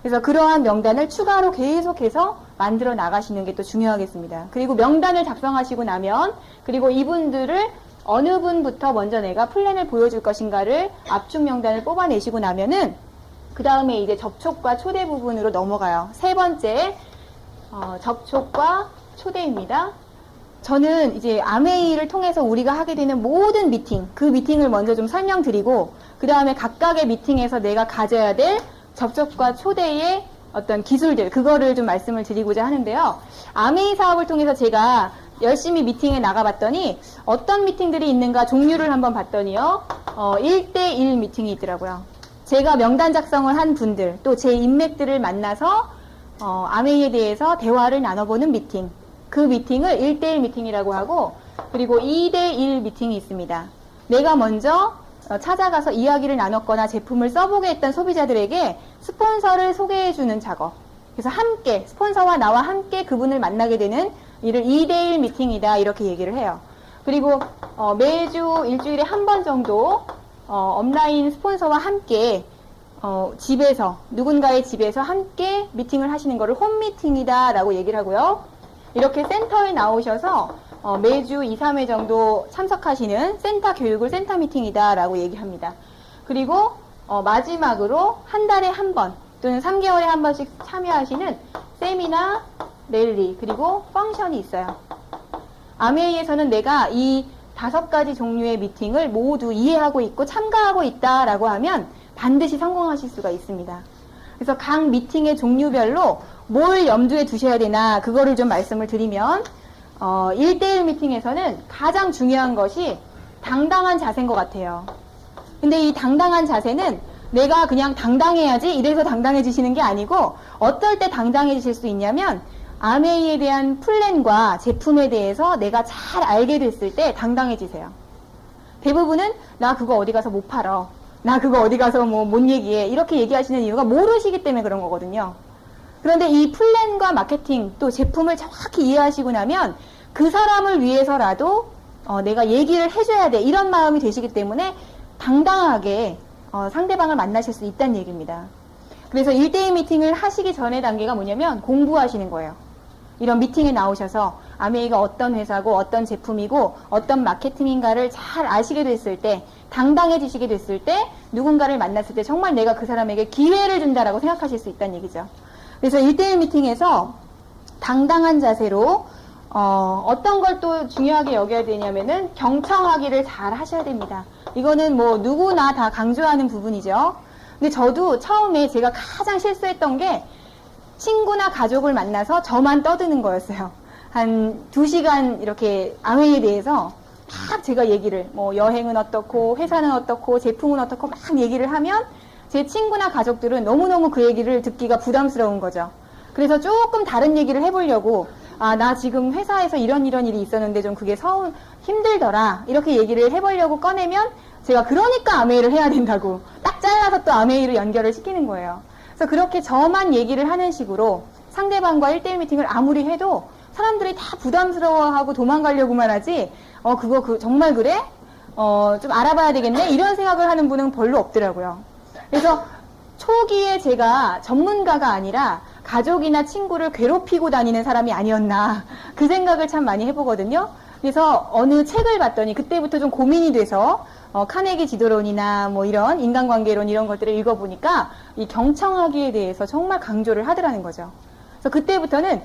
그래서 그러한 명단을 추가로 계속해서 만들어 나가시는 게 또 중요하겠습니다. 그리고 명단을 작성하시고 나면 그리고 이분들을 어느 분부터 먼저 내가 플랜을 보여줄 것인가를 압축 명단을 뽑아내시고 나면은 그 다음에 이제 접촉과 초대 부분으로 넘어가요. 세 번째 접촉과 초대입니다. 저는 이제 아메이를 통해서 우리가 하게 되는 모든 미팅, 그 미팅을 먼저 좀 설명드리고 그 다음에 각각의 미팅에서 내가 가져야 될 접촉과 초대의 어떤 기술들, 그거를 좀 말씀을 드리고자 하는데요. 아메이 사업을 통해서 제가 열심히 미팅에 나가봤더니 어떤 미팅들이 있는가 종류를 한번 봤더니요. 1대1 미팅이 있더라고요. 제가 명단 작성을 한 분들, 또 제 인맥들을 만나서 아메이에 대해서 대화를 나눠보는 미팅. 그 미팅을 1대1 미팅이라고 하고, 그리고 2대1 미팅이 있습니다. 내가 먼저 찾아가서 이야기를 나눴거나 제품을 써보게 했던 소비자들에게 스폰서를 소개해주는 작업. 그래서 함께, 스폰서와 나와 함께 그분을 만나게 되는 이를 2대1 미팅이다, 이렇게 얘기를 해요. 그리고 매주 일주일에 한 번 정도 업라인 스폰서와 함께 집에서, 누군가의 집에서 함께 미팅을 하시는 거를 홈미팅이다 라고 얘기를 하고요. 이렇게 센터에 나오셔서 매주 2, 3회 정도 참석하시는 센터 교육을 센터 미팅이다 라고 얘기합니다. 그리고 마지막으로 한 달에 한 번 또는 3개월에 한 번씩 참여하시는 세미나, 랠리, 그리고 펑션이 있어요. 아메이에서는 내가 이 5가지 종류의 미팅을 모두 이해하고 있고 참가하고 있다라고 하면 반드시 성공하실 수가 있습니다. 그래서 각 미팅의 종류별로 뭘 염두에 두셔야 되나 그거를 좀 말씀을 드리면 1대1 미팅에서는 가장 중요한 것이 당당한 자세인 것 같아요. 근데 이 당당한 자세는 내가 그냥 당당해야지 이래서 당당해지시는 게 아니고 어떨 때 당당해지실 수 있냐면 아메이에 대한 플랜과 제품에 대해서 내가 잘 알게 됐을 때 당당해지세요. 대부분은 나 그거 어디 가서 못 팔어. 나 그거 어디 가서 못 얘기해. 이렇게 얘기하시는 이유가 모르시기 때문에 그런 거거든요. 그런데 이 플랜과 마케팅 또 제품을 정확히 이해하시고 나면 그 사람을 위해서라도 내가 얘기를 해줘야 돼. 이런 마음이 되시기 때문에 당당하게 상대방을 만나실 수 있다는 얘기입니다. 그래서 1대1 미팅을 하시기 전의 단계가 뭐냐면 공부하시는 거예요. 이런 미팅에 나오셔서 아메이가 어떤 회사고 어떤 제품이고 어떤 마케팅인가를 잘 아시게 됐을 때 당당해지시게 됐을 때 누군가를 만났을 때 정말 내가 그 사람에게 기회를 준다라고 생각하실 수 있다는 얘기죠. 그래서 1대1 미팅에서 당당한 자세로 어떤 걸 또 중요하게 여겨야 되냐면은 경청하기를 잘 하셔야 됩니다. 이거는 뭐 누구나 다 강조하는 부분이죠. 근데 저도 처음에 제가 가장 실수했던 게 친구나 가족을 만나서 저만 떠드는 거였어요. 한 2시간 이렇게 아메이에 대해서 막 제가 얘기를 여행은 어떻고 회사는 어떻고 제품은 어떻고 막 얘기를 하면 제 친구나 가족들은 너무너무 그 얘기를 듣기가 부담스러운 거죠. 그래서 조금 다른 얘기를 해보려고 나 지금 회사에서 이런 일이 있었는데 좀 그게 힘들더라 이렇게 얘기를 해보려고 꺼내면 제가 그러니까 아메이를 해야 된다고 딱 잘라서 또 아메이로 연결을 시키는 거예요. 그래서 그렇게 저만 얘기를 하는 식으로 상대방과 1대1 미팅을 아무리 해도 사람들이 다 부담스러워하고 도망가려고만 하지 그거 정말 그래? 좀 알아봐야 되겠네? 이런 생각을 하는 분은 별로 없더라고요. 그래서 초기에 제가 전문가가 아니라 가족이나 친구를 괴롭히고 다니는 사람이 아니었나 그 생각을 참 많이 해보거든요. 그래서 어느 책을 봤더니 그때부터 좀 고민이 돼서 카네기 지도론이나 이런 인간관계론 이런 것들을 읽어보니까 이 경청하기에 대해서 정말 강조를 하더라는 거죠. 그래서 그때부터는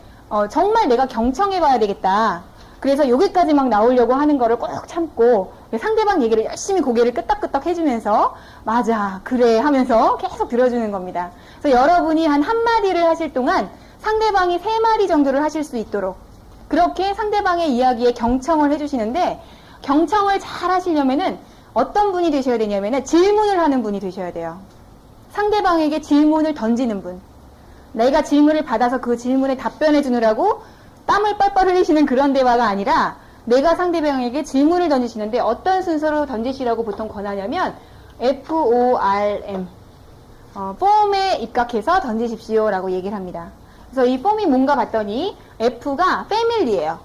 정말 내가 경청해봐야 되겠다. 그래서 여기까지 막 나오려고 하는 거를 꼭 참고 상대방 얘기를 열심히 고개를 끄덕끄덕 해주면서 맞아 그래 하면서 계속 들어주는 겁니다. 그래서 여러분이 한 한마디를 하실 동안 상대방이 3마디 정도를 하실 수 있도록 그렇게 상대방의 이야기에 경청을 해주시는데 경청을 잘 하시려면은 어떤 분이 되셔야 되냐면은 질문을 하는 분이 되셔야 돼요. 상대방에게 질문을 던지는 분. 내가 질문을 받아서 그 질문에 답변해 주느라고 땀을 뻘뻘 흘리시는 그런 대화가 아니라 내가 상대방에게 질문을 던지시는데 어떤 순서로 던지시라고 보통 권하냐면 FORM 폼에 입각해서 던지십시오 라고 얘기를 합니다. 그래서 이 폼이 뭔가 봤더니 F가 패밀리예요.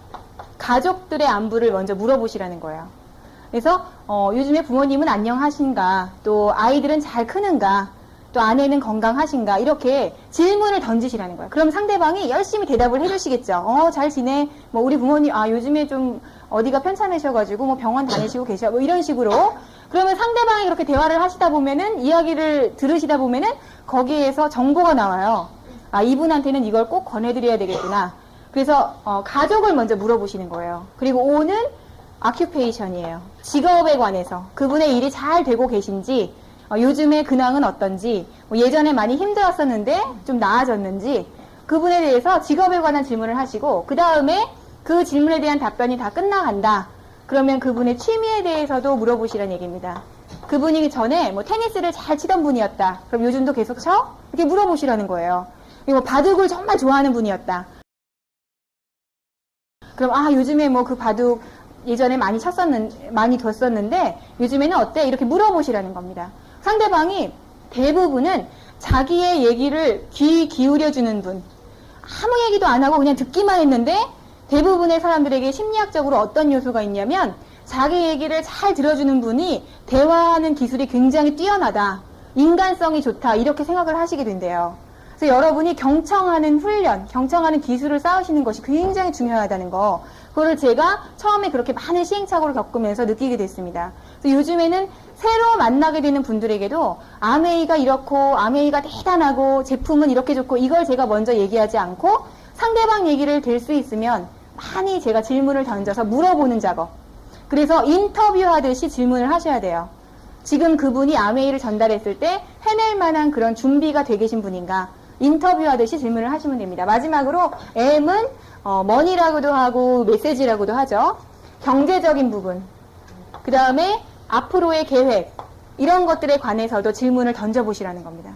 가족들의 안부를 먼저 물어보시라는 거예요. 그래서 요즘에 부모님은 안녕하신가, 또 아이들은 잘 크는가, 또 아내는 건강하신가 이렇게 질문을 던지시라는 거예요. 그럼 상대방이 열심히 대답을 해주시겠죠. 잘 지내. 우리 부모님 요즘에 좀 어디가 편찮으셔가지고 병원 다니시고 계셔. 이런 식으로. 그러면 상대방이 그렇게 대화를 하시다 보면은 이야기를 들으시다 보면은 거기에서 정보가 나와요. 이분한테는 이걸 꼭 권해드려야 되겠구나. 그래서 가족을 먼저 물어보시는 거예요. 그리고 O는 occupation이에요. 직업에 관해서 그분의 일이 잘 되고 계신지, 요즘에 근황은 어떤지, 예전에 많이 힘들었었는데 좀 나아졌는지 그분에 대해서 직업에 관한 질문을 하시고 그 다음에 그 질문에 대한 답변이 다 끝나간다. 그러면 그분의 취미에 대해서도 물어보시라는 얘기입니다. 그분이 전에 테니스를 잘 치던 분이었다. 그럼 요즘도 계속 쳐? 이렇게 물어보시라는 거예요. 그리고 바둑을 정말 좋아하는 분이었다. 그럼 요즘에 뭐 그 바둑 예전에 많이 뒀었는데 요즘에는 어때? 이렇게 물어보시라는 겁니다. 상대방이 대부분은 자기의 얘기를 귀 기울여주는 분, 아무 얘기도 안 하고 그냥 듣기만 했는데 대부분의 사람들에게 심리학적으로 어떤 요소가 있냐면 자기 얘기를 잘 들어주는 분이 대화하는 기술이 굉장히 뛰어나다, 인간성이 좋다, 이렇게 생각을 하시게 된대요. 그래서 여러분이 경청하는 훈련, 경청하는 기술을 쌓으시는 것이 굉장히 중요하다는 거, 그거를 제가 처음에 그렇게 많은 시행착오를 겪으면서 느끼게 됐습니다. 그래서 요즘에는 새로 만나게 되는 분들에게도 아메이가 이렇고 아메이가 대단하고 제품은 이렇게 좋고 이걸 제가 먼저 얘기하지 않고 상대방 얘기를 들 수 있으면 많이 제가 질문을 던져서 물어보는 작업, 그래서 인터뷰하듯이 질문을 하셔야 돼요. 지금 그분이 아메이를 전달했을 때 해낼 만한 그런 준비가 돼 계신 분인가, 인터뷰하듯이 질문을 하시면 됩니다. 마지막으로 M은 머니라고도 하고 메시지라고도 하죠. 경제적인 부분, 그 다음에 앞으로의 계획, 이런 것들에 관해서도 질문을 던져보시라는 겁니다.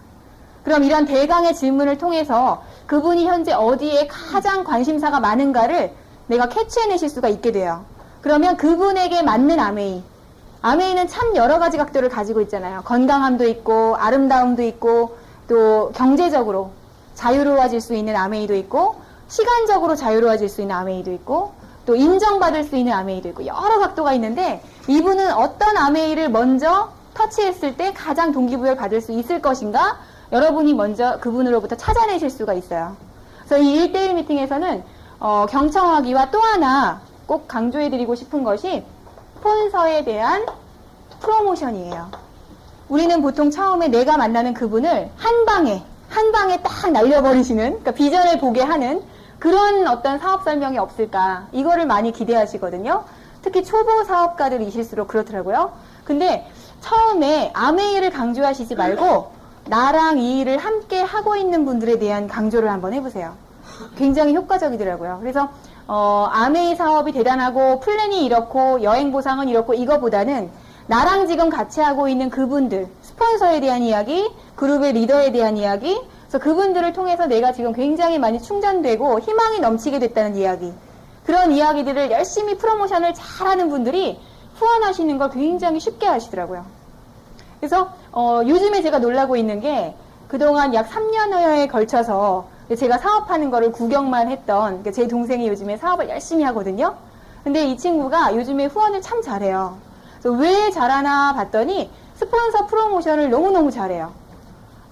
그럼 이런 대강의 질문을 통해서 그분이 현재 어디에 가장 관심사가 많은가를 내가 캐치해내실 수가 있게 돼요. 그러면 그분에게 맞는 아메이는 참 여러 가지 각도를 가지고 있잖아요. 건강함도 있고 아름다움도 있고 또 경제적으로 자유로워질 수 있는 아메이도 있고 시간적으로 자유로워질 수 있는 아메이도 있고 또 인정받을 수 있는 아메이도 있고 여러 각도가 있는데 이분은 어떤 아메이를 먼저 터치했을 때 가장 동기부여를 받을 수 있을 것인가, 여러분이 먼저 그분으로부터 찾아내실 수가 있어요. 그래서 이 1대1 미팅에서는 경청하기와 또 하나 꼭 강조해드리고 싶은 것이 스폰서에 대한 프로모션이에요. 우리는 보통 처음에 내가 만나는 그분을 한 방에 딱 날려버리시는, 그러니까 비전을 보게 하는 그런 어떤 사업 설명이 없을까, 이거를 많이 기대하시거든요. 특히 초보 사업가들이실수록 그렇더라고요. 근데 처음에 아메이를 강조하시지 말고 나랑 이 일을 함께 하고 있는 분들에 대한 강조를 한번 해보세요. 굉장히 효과적이더라고요. 그래서 아메이 사업이 대단하고 플랜이 이렇고 여행 보상은 이렇고, 이거보다는 나랑 지금 같이 하고 있는 그분들, 스폰서에 대한 이야기, 그룹의 리더에 대한 이야기, 그래서 그분들을 통해서 내가 지금 굉장히 많이 충전되고 희망이 넘치게 됐다는 이야기, 그런 이야기들을 열심히 프로모션을 잘하는 분들이 후원하시는 걸 굉장히 쉽게 하시더라고요. 그래서 요즘에 제가 놀라고 있는 게 그동안 약 3년여에 걸쳐서 제가 사업하는 거를 구경만 했던 제 동생이 요즘에 사업을 열심히 하거든요. 근데 이 친구가 요즘에 후원을 참 잘해요. 그래서 왜 잘하나 봤더니 스폰서 프로모션을 너무너무 잘해요.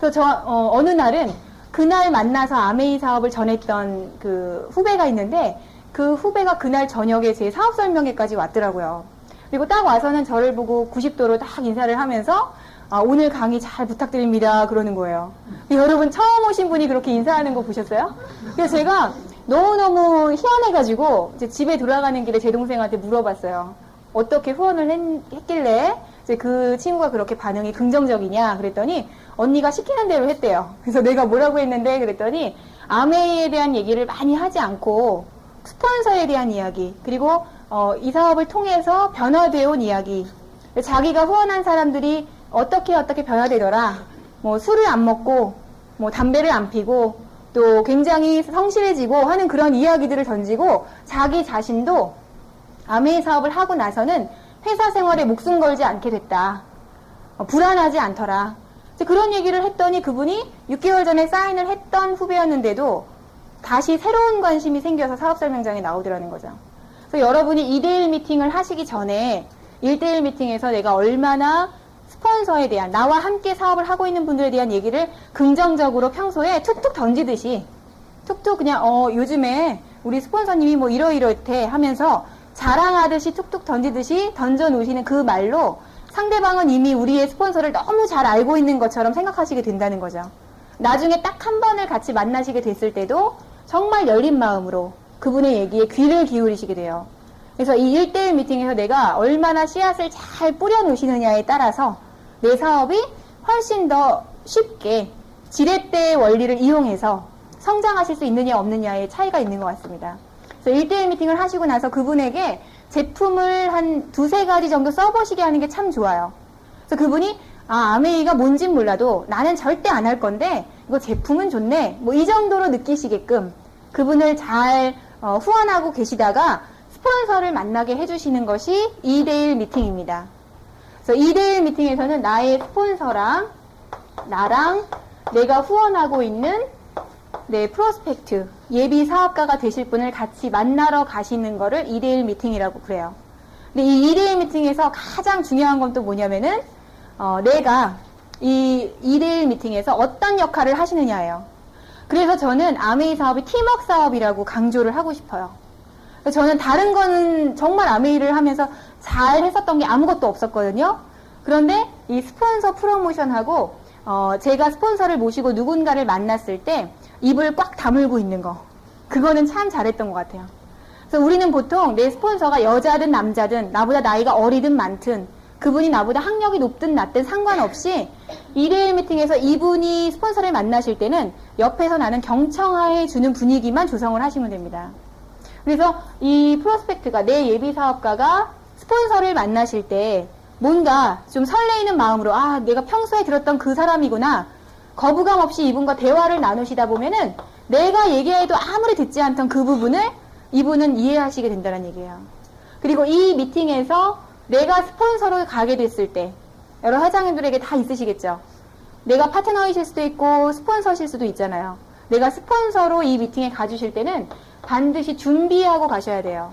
그래서 어느 날은 그날 만나서 아메이 사업을 전했던 그 후배가 있는데 그 후배가 그날 저녁에 제 사업 설명회까지 왔더라고요. 그리고 딱 와서는 저를 보고 90도로 딱 인사를 하면서 오늘 강의 잘 부탁드립니다 그러는 거예요. 여러분 처음 오신 분이 그렇게 인사하는 거 보셨어요? 그래서 제가 너무너무 희한해가지고 이제 집에 돌아가는 길에 제 동생한테 물어봤어요. 어떻게 후원을 했길래 이제 그 친구가 그렇게 반응이 긍정적이냐 그랬더니 언니가 시키는 대로 했대요. 그래서 내가 뭐라고 했는데 그랬더니 아메이에 대한 얘기를 많이 하지 않고 스폰서에 대한 이야기, 그리고 이 사업을 통해서 변화되어 온 이야기, 자기가 후원한 사람들이 어떻게 변화되더라, 뭐 술을 안 먹고 뭐 담배를 안 피고 또 굉장히 성실해지고 하는 그런 이야기들을 던지고 자기 자신도 아메이 사업을 하고 나서는 회사 생활에 목숨 걸지 않게 됐다, 불안하지 않더라, 그런 얘기를 했더니 그분이 6개월 전에 사인을 했던 후배였는데도 다시 새로운 관심이 생겨서 사업 설명장에 나오더라는 거죠. 그래서 여러분이 2대1 미팅을 하시기 전에 1대1 미팅에서 내가 얼마나 스폰서에 대한, 나와 함께 사업을 하고 있는 분들에 대한 얘기를 긍정적으로 평소에 툭툭 던지듯이, 툭툭 그냥 요즘에 우리 스폰서님이 뭐 이러이러해 하면서 자랑하듯이 툭툭 던지듯이 던져놓으시는 그 말로 상대방은 이미 우리의 스폰서를 너무 잘 알고 있는 것처럼 생각하시게 된다는 거죠. 나중에 딱 한 번을 같이 만나시게 됐을 때도 정말 열린 마음으로 그분의 얘기에 귀를 기울이시게 돼요. 그래서 이 1대1 미팅에서 내가 얼마나 씨앗을 잘 뿌려놓으시느냐에 따라서 내 사업이 훨씬 더 쉽게 지렛대의 원리를 이용해서 성장하실 수 있느냐 없느냐의 차이가 있는 것 같습니다. 그래서 1대1 미팅을 하시고 나서 그분에게 제품을 한 2-3가지 정도 써보시게 하는 게 참 좋아요. 그래서 그분이 아메이가 뭔진 몰라도 나는 절대 안 할 건데 이거 제품은 좋네, 뭐 이 정도로 느끼시게끔 그분을 잘 후원하고 계시다가 스폰서를 만나게 해주시는 것이 2대1 미팅입니다. 그래서 2대1 미팅에서는 나의 스폰서랑 나랑 내가 후원하고 있는 내 프로스펙트, 예비 사업가가 되실 분을 같이 만나러 가시는 거를 2대1 미팅이라고 그래요. 근데 이 2대1 미팅에서 가장 중요한 건 또 뭐냐면은 내가 이 2대1 미팅에서 어떤 역할을 하시느냐예요. 그래서 저는 아메이 사업이 팀워크 사업이라고 강조를 하고 싶어요. 저는 다른 거는 정말 아메이를 하면서 잘 했었던 게 아무것도 없었거든요. 그런데 이 스폰서 프로모션하고 제가 스폰서를 모시고 누군가를 만났을 때 입을 꽉 다물고 있는 거, 그거는 참 잘했던 것 같아요. 그래서 우리는 보통 내 스폰서가 여자든 남자든 나보다 나이가 어리든 많든 그분이 나보다 학력이 높든 낮든 상관없이 2대1 미팅에서 이분이 스폰서를 만나실 때는 옆에서 나는 경청하해 주는 분위기만 조성을 하시면 됩니다. 그래서 이 프로스펙트가 내 예비 사업가가 스폰서를 만나실 때 뭔가 좀 설레이는 마음으로 내가 평소에 들었던 그 사람이구나, 거부감 없이 이분과 대화를 나누시다 보면은 내가 얘기해도 아무리 듣지 않던 그 부분을 이분은 이해하시게 된다는 얘기예요. 그리고 이 미팅에서 내가 스폰서로 가게 됐을 때 여러 회장님들에게 다 있으시겠죠. 내가 파트너이실 수도 있고 스폰서실 수도 있잖아요. 내가 스폰서로 이 미팅에 가주실 때는 반드시 준비하고 가셔야 돼요.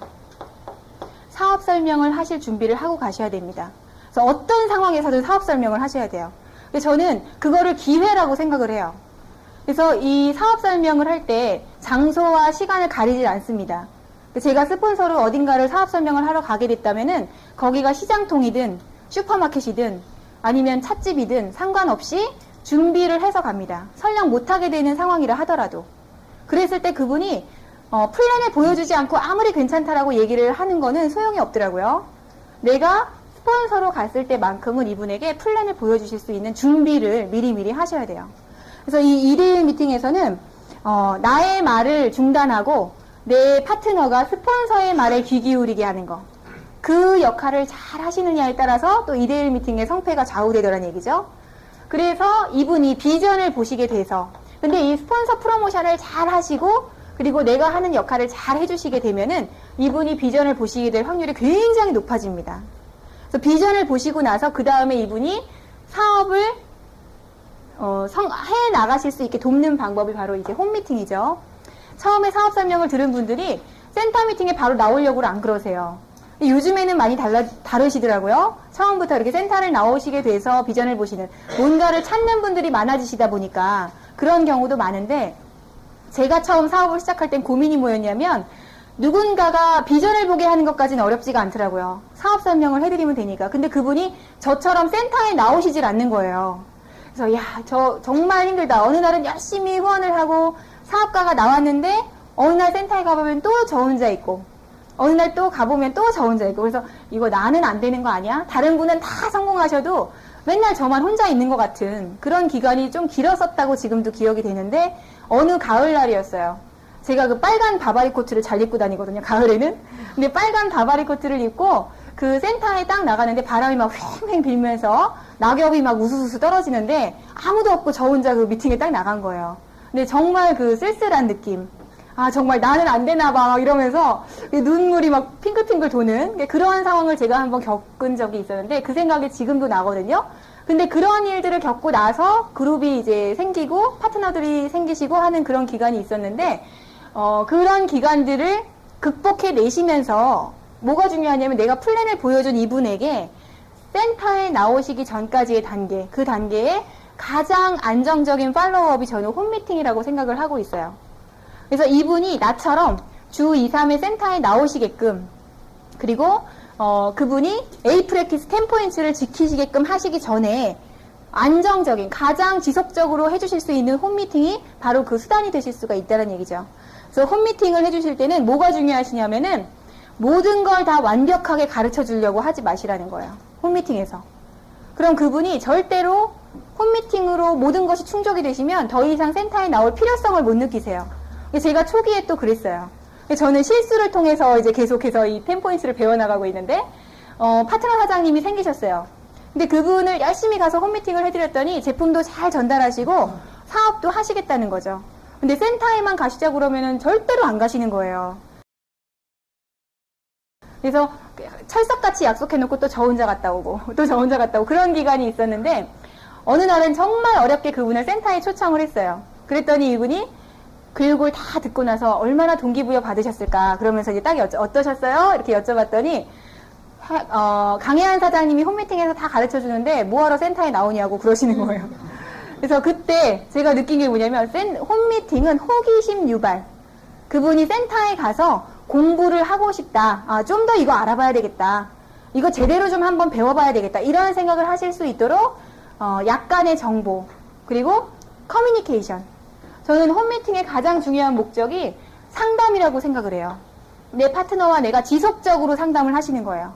사업 설명을 하실 준비를 하고 가셔야 됩니다. 그래서 어떤 상황에서든 사업 설명을 하셔야 돼요. 그래서 저는 그거를 기회라고 생각을 해요. 그래서 이 사업 설명을 할 때 장소와 시간을 가리지 않습니다. 제가 스폰서로 어딘가를 사업 설명을 하러 가게 됐다면은 거기가 시장통이든 슈퍼마켓이든 아니면 찻집이든 상관없이 준비를 해서 갑니다. 설령 못하게 되는 상황이라 하더라도. 그랬을 때 그분이 플랜을 보여주지 않고 아무리 괜찮다라고 얘기를 하는 거는 소용이 없더라고요. 내가 스폰서로 갔을 때만큼은 이분에게 플랜을 보여주실 수 있는 준비를 미리미리 하셔야 돼요. 그래서 이 2대1 미팅에서는 나의 말을 중단하고 내 파트너가 스폰서의 말에 귀 기울이게 하는 거, 그 역할을 잘 하시느냐에 따라서 또 2대1 미팅의 성패가 좌우되더라는 얘기죠. 그래서 이분이 비전을 보시게 돼서, 근데 이 스폰서 프로모션을 잘 하시고 그리고 내가 하는 역할을 잘 해주시게 되면은 이분이 비전을 보시게 될 확률이 굉장히 높아집니다. 그래서 비전을 보시고 나서 그 다음에 이분이 사업을 해 나가실 수 있게 돕는 방법이 바로 이제 홈미팅이죠. 처음에 사업 설명을 들은 분들이 센터 미팅에 바로 나오려고 안 그러세요. 요즘에는 많이 다르시더라고요. 처음부터 이렇게 센터를 나오시게 돼서 비전을 보시는, 뭔가를 찾는 분들이 많아지시다 보니까 그런 경우도 많은데, 제가 처음 사업을 시작할 땐 고민이 뭐였냐면 누군가가 비전을 보게 하는 것까지는 어렵지가 않더라고요. 사업 설명을 해드리면 되니까. 근데 그분이 저처럼 센터에 나오시질 않는 거예요. 그래서 저 정말 힘들다. 어느 날은 열심히 후원을 하고 사업가가 나왔는데 어느 날 센터에 가보면 또 저 혼자 있고, 어느 날 또 가보면 또 저 혼자 있고, 그래서 이거 나는 안 되는 거 아니야? 다른 분은 다 성공하셔도 맨날 저만 혼자 있는 것 같은 그런 기간이 좀 길었었다고 지금도 기억이 되는데, 어느 가을날이었어요. 제가 그 빨간 바바리 코트를 잘 입고 다니거든요, 가을에는. 근데 빨간 바바리 코트를 입고 그 센터에 딱 나가는데 바람이 막 휑휑 빌면서 낙엽이 막 우수수수 떨어지는데 아무도 없고 저 혼자 그 미팅에 딱 나간 거예요. 근데 정말 그 쓸쓸한 느낌. 정말 나는 안 되나 봐 이러면서 눈물이 막 핑글핑글 도는 그런 상황을 제가 한번 겪은 적이 있었는데, 그 생각이 지금도 나거든요. 근데 그런 일들을 겪고 나서 그룹이 이제 생기고 파트너들이 생기시고 하는 그런 기간이 있었는데, 그런 기간들을 극복해 내시면서 뭐가 중요하냐면 내가 플랜을 보여준 이분에게 센터에 나오시기 전까지의 단계, 그 단계에 가장 안정적인 팔로우업이 저는 홈미팅이라고 생각을 하고 있어요. 그래서 이분이 나처럼 주 2, 3회 센터에 나오시게끔, 그리고 그분이 A 프랙티스 10포인트를 지키시게끔 하시기 전에 안정적인, 가장 지속적으로 해주실 수 있는 홈미팅이 바로 그 수단이 되실 수가 있다는 얘기죠. 그래서 홈미팅을 해주실 때는 뭐가 중요하시냐면은 모든 걸 다 완벽하게 가르쳐 주려고 하지 마시라는 거예요. 홈미팅에서. 그럼 그분이 절대로 홈미팅으로 모든 것이 충족이 되시면 더 이상 센터에 나올 필요성을 못 느끼세요. 제가 초기에 또 그랬어요. 저는 실수를 통해서 이제 계속해서 이 10포인트를 배워나가고 있는데, 파트너 사장님이 생기셨어요. 근데 그분을 열심히 가서 홈미팅을 해드렸더니 제품도 잘 전달하시고 사업도 하시겠다는 거죠. 근데 센터에만 가시자고 그러면은 절대로 안 가시는 거예요. 그래서 철석같이 약속해놓고 또 저 혼자 갔다 오고 또 저 혼자 갔다 오고 그런 기간이 있었는데 어느 날은 정말 어렵게 그분을 센터에 초청을 했어요. 그랬더니 이분이 교육을 다 듣고 나서 얼마나 동기부여 받으셨을까 그러면서 이제 딱 어떠셨어요? 이렇게 여쭤봤더니 강혜한 사장님이 홈미팅에서 다 가르쳐 주는데 뭐하러 센터에 나오냐고 그러시는 거예요. 그래서 그때 제가 느낀 게 뭐냐면 홈미팅은 호기심 유발. 그분이 센터에 가서 공부를 하고 싶다. 좀 더 이거 알아봐야 되겠다. 이거 제대로 좀 한번 배워봐야 되겠다. 이런 생각을 하실 수 있도록 약간의 정보 그리고 커뮤니케이션. 저는 홈미팅의 가장 중요한 목적이 상담이라고 생각을 해요. 내 파트너와 내가 지속적으로 상담을 하시는 거예요.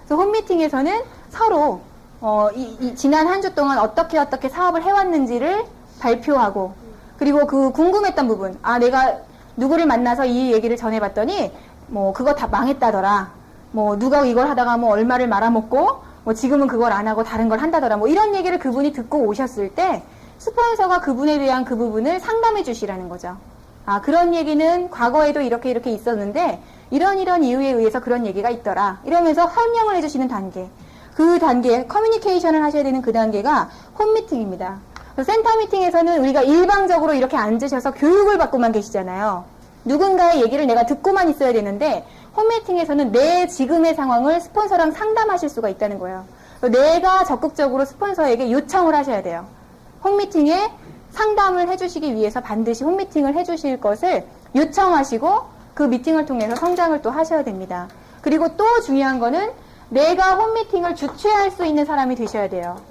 그래서 홈미팅에서는 서로 지난 한 주 동안 어떻게 사업을 해왔는지를 발표하고 그리고 그 궁금했던 부분 내가 누구를 만나서 이 얘기를 전해봤더니 뭐 그거 다 망했다더라. 뭐 누가 이걸 하다가 뭐 얼마를 말아먹고 뭐 지금은 그걸 안 하고 다른 걸 한다더라. 뭐 이런 얘기를 그분이 듣고 오셨을 때 스폰서가 그분에 대한 그 부분을 상담해 주시라는 거죠. 그런 얘기는 과거에도 이렇게 있었는데 이런 이유에 의해서 그런 얘기가 있더라. 이러면서 설명을 해주시는 단계. 그 단계, 커뮤니케이션을 하셔야 되는 그 단계가 홈미팅입니다. 센터 미팅에서는 우리가 일방적으로 이렇게 앉으셔서 교육을 받고만 계시잖아요. 누군가의 얘기를 내가 듣고만 있어야 되는데 홈미팅에서는 내 지금의 상황을 스폰서랑 상담하실 수가 있다는 거예요. 내가 적극적으로 스폰서에게 요청을 하셔야 돼요. 홈미팅에 상담을 해주시기 위해서 반드시 홈미팅을 해주실 것을 요청하시고 그 미팅을 통해서 성장을 또 하셔야 됩니다. 그리고 또 중요한 거는 내가 홈미팅을 주최할 수 있는 사람이 되셔야 돼요.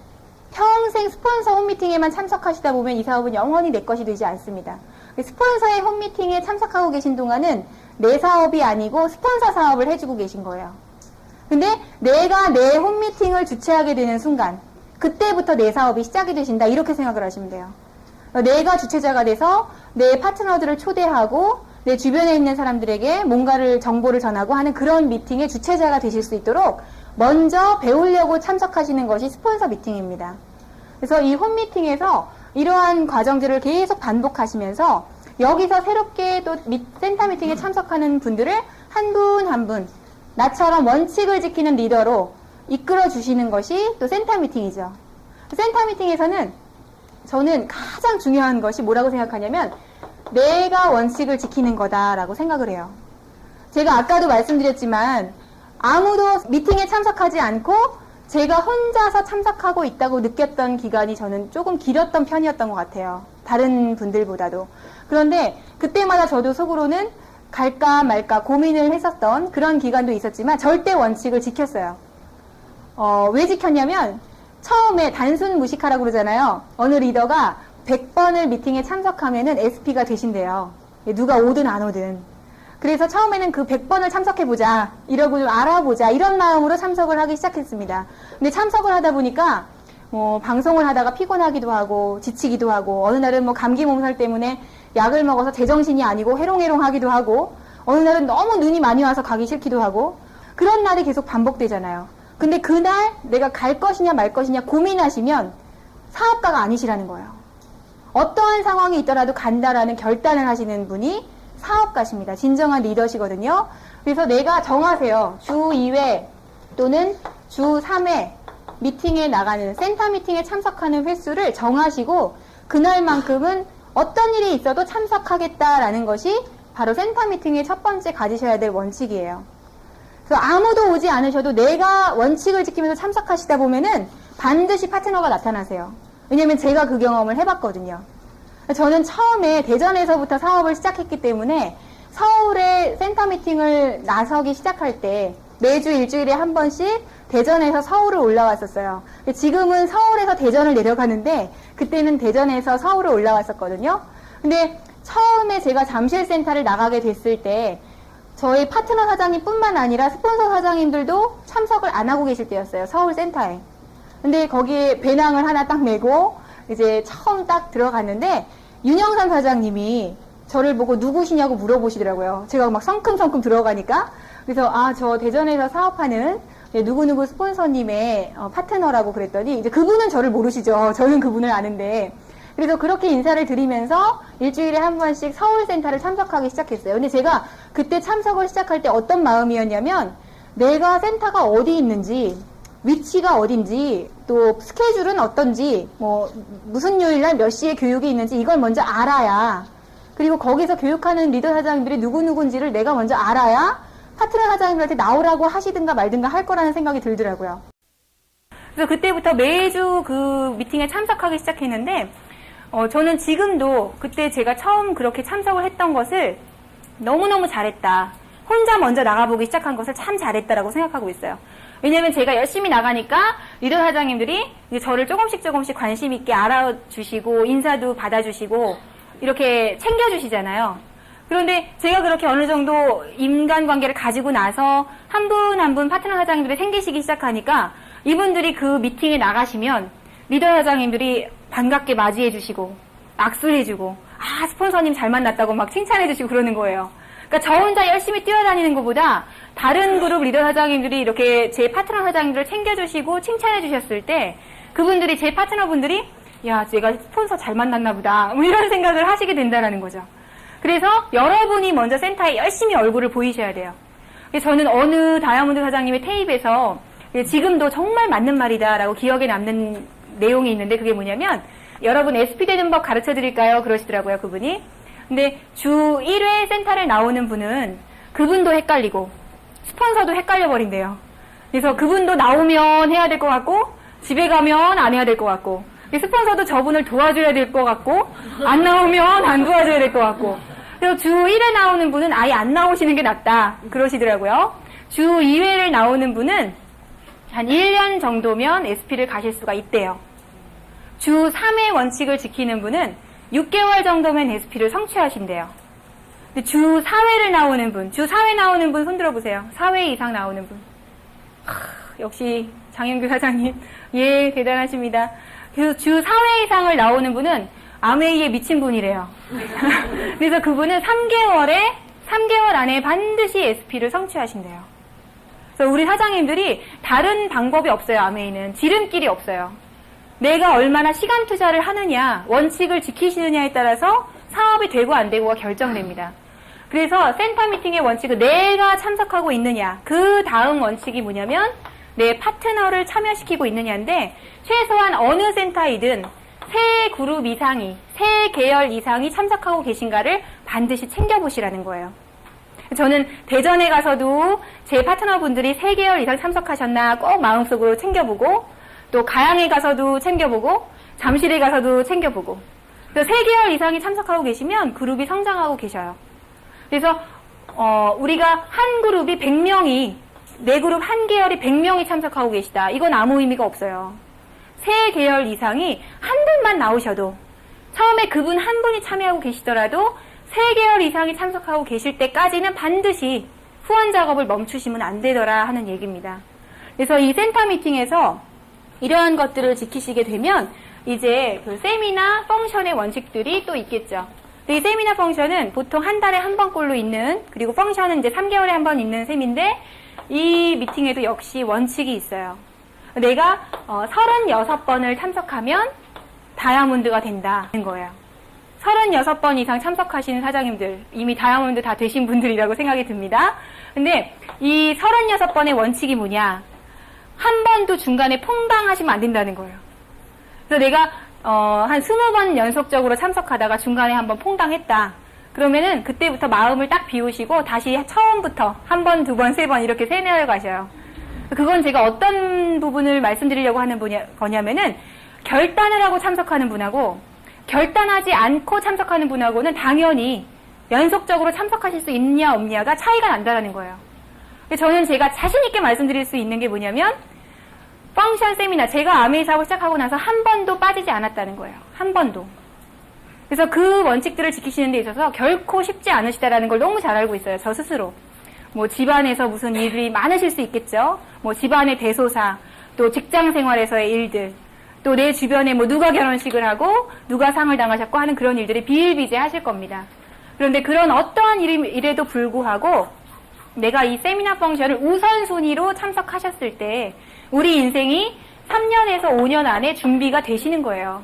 평생 스폰서 홈미팅에만 참석하시다 보면 이 사업은 영원히 내 것이 되지 않습니다. 스폰서의 홈미팅에 참석하고 계신 동안은 내 사업이 아니고 스폰서 사업을 해주고 계신 거예요. 근데 내가 내 홈미팅을 주최하게 되는 순간 그때부터 내 사업이 시작이 되신다 이렇게 생각을 하시면 돼요. 내가 주최자가 돼서 내 파트너들을 초대하고 내 주변에 있는 사람들에게 뭔가를 정보를 전하고 하는 그런 미팅의 주최자가 되실 수 있도록 먼저 배우려고 참석하시는 것이 스폰서 미팅입니다. 그래서 이 홈미팅에서 이러한 과정들을 계속 반복하시면서 여기서 새롭게 또 센터 미팅에 참석하는 분들을 한 분 한 분 나처럼 원칙을 지키는 리더로 이끌어 주시는 것이 또 센터 미팅이죠. 센터 미팅에서는 저는 가장 중요한 것이 뭐라고 생각하냐면 내가 원칙을 지키는 거다라고 생각을 해요. 제가 아까도 말씀드렸지만 아무도 미팅에 참석하지 않고 제가 혼자서 참석하고 있다고 느꼈던 기간이 저는 조금 길었던 편이었던 것 같아요. 다른 분들보다도. 그런데 그때마다 저도 속으로는 갈까 말까 고민을 했었던 그런 기간도 있었지만 절대 원칙을 지켰어요. 왜 지켰냐면 처음에 단순 무식하라고 그러잖아요. 어느 리더가 100번을 미팅에 참석하면은 SP가 되신대요. 누가 오든 안 오든. 그래서 처음에는 그 100번을 참석해보자. 이러고 좀 알아보자. 이런 마음으로 참석을 하기 시작했습니다. 근데 참석을 하다 보니까 방송을 하다가 피곤하기도 하고 지치기도 하고 어느 날은 감기 몸살 때문에 약을 먹어서 제정신이 아니고 해롱해롱 하기도 하고 어느 날은 너무 눈이 많이 와서 가기 싫기도 하고 그런 날이 계속 반복되잖아요. 근데 그날 내가 갈 것이냐 말 것이냐 고민하시면 사업가가 아니시라는 거예요. 어떠한 상황이 있더라도 간다라는 결단을 하시는 분이 사업가십니다. 진정한 리더시거든요. 그래서 내가 정하세요. 주 2회 또는 주 3회 미팅에 나가는 센터 미팅에 참석하는 횟수를 정하시고 그날만큼은 어떤 일이 있어도 참석하겠다라는 것이 바로 센터 미팅의 첫 번째 가지셔야 될 원칙이에요. 그래서 아무도 오지 않으셔도 내가 원칙을 지키면서 참석하시다 보면은 반드시 파트너가 나타나세요. 왜냐면 제가 그 경험을 해봤거든요. 저는 처음에 대전에서부터 사업을 시작했기 때문에 서울에 센터 미팅을 나서기 시작할 때 매주 일주일에 한 번씩 대전에서 서울을 올라왔었어요. 지금은 서울에서 대전을 내려가는데 그때는 대전에서 서울을 올라왔었거든요. 근데 처음에 제가 잠실센터를 나가게 됐을 때 저희 파트너 사장님 뿐만 아니라 스폰서 사장님들도 참석을 안 하고 계실 때였어요. 서울센터에. 근데 거기에 배낭을 하나 딱 메고 이제 처음 딱 들어갔는데 윤영삼 사장님이 저를 보고 누구시냐고 물어보시더라고요. 제가 막 성큼성큼 들어가니까. 그래서 저 대전에서 사업하는 누구누구 스폰서님의 파트너라고 그랬더니 이제 그분은 저를 모르시죠. 저는 그분을 아는데. 그래서 그렇게 인사를 드리면서 일주일에 한 번씩 서울센터를 참석하기 시작했어요. 근데 제가 그때 참석을 시작할 때 어떤 마음이었냐면 내가 센터가 어디 있는지, 위치가 어딘지, 또 스케줄은 어떤지, 뭐 무슨 요일날 몇 시에 교육이 있는지 이걸 먼저 알아야, 그리고 거기서 교육하는 리더 사장님들이 누구누군지를 내가 먼저 알아야 파트너 사장님들한테 나오라고 하시든가 말든가 할 거라는 생각이 들더라고요. 그래서 그때부터 매주 그 미팅에 참석하기 시작했는데, 저는 지금도 그때 제가 처음 그렇게 참석을 했던 것을 너무너무 잘했다. 혼자 먼저 나가보기 시작한 것을 참 잘했다라고 생각하고 있어요. 왜냐면 제가 열심히 나가니까 리더 사장님들이 이제 저를 조금씩 관심 있게 알아주시고 인사도 받아주시고 이렇게 챙겨주시잖아요. 그런데 제가 그렇게 어느 정도 인간관계를 가지고 나서 한 분 한 분 파트너 사장님들이 생기시기 시작하니까 이분들이 그 미팅에 나가시면 리더 사장님들이 반갑게 맞이해 주시고 악수해 주고 스폰서님 잘 만났다고 막 칭찬해 주시고 그러는 거예요. 그러니까 저 혼자 열심히 뛰어다니는 것보다 다른 그룹 리더 사장님들이 이렇게 제 파트너 사장님들을 챙겨주시고 칭찬해 주셨을 때 그분들이 제 파트너분들이 야, 제가 스폰서 잘 만났나 보다 뭐 이런 생각을 하시게 된다는 거죠. 그래서 여러분이 먼저 센터에 열심히 얼굴을 보이셔야 돼요. 그래서 저는 어느 다이아몬드 사장님의 테이프에서 지금도 정말 맞는 말이다라고 기억에 남는 내용이 있는데 그게 뭐냐면 여러분 SP 되는 법 가르쳐 드릴까요? 그러시더라고요, 그분이. 근데 주 1회 센터를 나오는 분은 그분도 헷갈리고 스폰서도 헷갈려 버린대요. 그래서 그분도 나오면 해야 될 것 같고 집에 가면 안 해야 될 것 같고 스폰서도 저분을 도와줘야 될 것 같고 안 나오면 안 도와줘야 될 것 같고 그래서 주 1회 나오는 분은 아예 안 나오시는 게 낫다 그러시더라고요. 주 2회를 나오는 분은 한 1년 정도면 SP를 가실 수가 있대요. 주 3회 원칙을 지키는 분은 6개월 정도면 SP를 성취하신대요. 근데 주 4회를 나오는 분, 주 4회 나오는 분 손 들어보세요. 4회 이상 나오는 분. 역시 장영규 사장님. 예, 대단하십니다. 그래서 주 4회 이상을 나오는 분은 아메이에 미친 분이래요. 그래서 그분은 3개월 안에 반드시 SP를 성취하신대요. 그래서 우리 사장님들이 다른 방법이 없어요, 아메이는. 지름길이 없어요. 내가 얼마나 시간 투자를 하느냐, 원칙을 지키시느냐에 따라서 사업이 되고 안 되고가 결정됩니다. 그래서 센터 미팅의 원칙은 내가 참석하고 있느냐, 그 다음 원칙이 뭐냐면 내 파트너를 참여시키고 있느냐인데 최소한 어느 센터이든 3그룹 이상이, 3계열 이상이 참석하고 계신가를 반드시 챙겨보시라는 거예요. 저는 대전에 가서도 제 파트너분들이 3계열 이상 참석하셨나 꼭 마음속으로 챙겨보고 또 가양에 가서도 챙겨보고 잠실에 가서도 챙겨보고 그래서 3계열 이상이 참석하고 계시면 그룹이 성장하고 계셔요. 그래서 우리가 한 그룹이 100명이 내 그룹 한 계열이 100명이 참석하고 계시다. 이건 아무 의미가 없어요. 3계열 이상이 한 분만 나오셔도 처음에 그분 한 분이 참여하고 계시더라도 3계열 이상이 참석하고 계실 때까지는 반드시 후원 작업을 멈추시면 안 되더라 하는 얘기입니다. 그래서 이 센터 미팅에서 이러한 것들을 지키시게 되면 이제 그 세미나 펑션의 원칙들이 또 있겠죠. 이 세미나 펑션은 보통 한 달에 한 번꼴로 있는, 그리고 펑션은 이제 3개월에 한 번 있는 셈인데 이 미팅에도 역시 원칙이 있어요. 내가 36번을 참석하면 다이아몬드가 된다는 거예요. 36번 이상 참석하시는 사장님들, 이미 다이아몬드 다 되신 분들이라고 생각이 듭니다. 근데 이 36번의 원칙이 뭐냐? 한 번도 중간에 퐁당하시면 안 된다는 거예요. 그래서 내가 한 20번 연속적으로 참석하다가 중간에 한번 퐁당했다. 그러면은 그때부터 마음을 딱 비우시고 다시 처음부터 한 번, 두 번, 세 번 이렇게 세뇌하러 가셔요. 그건 제가 어떤 부분을 말씀드리려고 하는 거냐면은 결단을 하고 참석하는 분하고 결단하지 않고 참석하는 분하고는 당연히 연속적으로 참석하실 수 있냐 없냐가 차이가 난다는 거예요. 저는 제가 자신 있게 말씀드릴 수 있는 게 뭐냐면 펑션 세미나, 제가 아메이 사업을 시작하고 나서 한 번도 빠지지 않았다는 거예요. 한 번도. 그래서 그 원칙들을 지키시는 데 있어서 결코 쉽지 않으시다라는 걸 너무 잘 알고 있어요. 저 스스로. 뭐 집안에서 무슨 일이 많으실 수 있겠죠. 뭐 집안의 대소사, 또 직장 생활에서의 일들, 또 내 주변에 뭐 누가 결혼식을 하고 누가 상을 당하셨고 하는 그런 일들이 비일비재하실 겁니다. 그런데 그런 어떠한 일에도 불구하고 내가 이 세미나 펑션을 우선순위로 참석하셨을 때 우리 인생이 3년에서 5년 안에 준비가 되시는 거예요.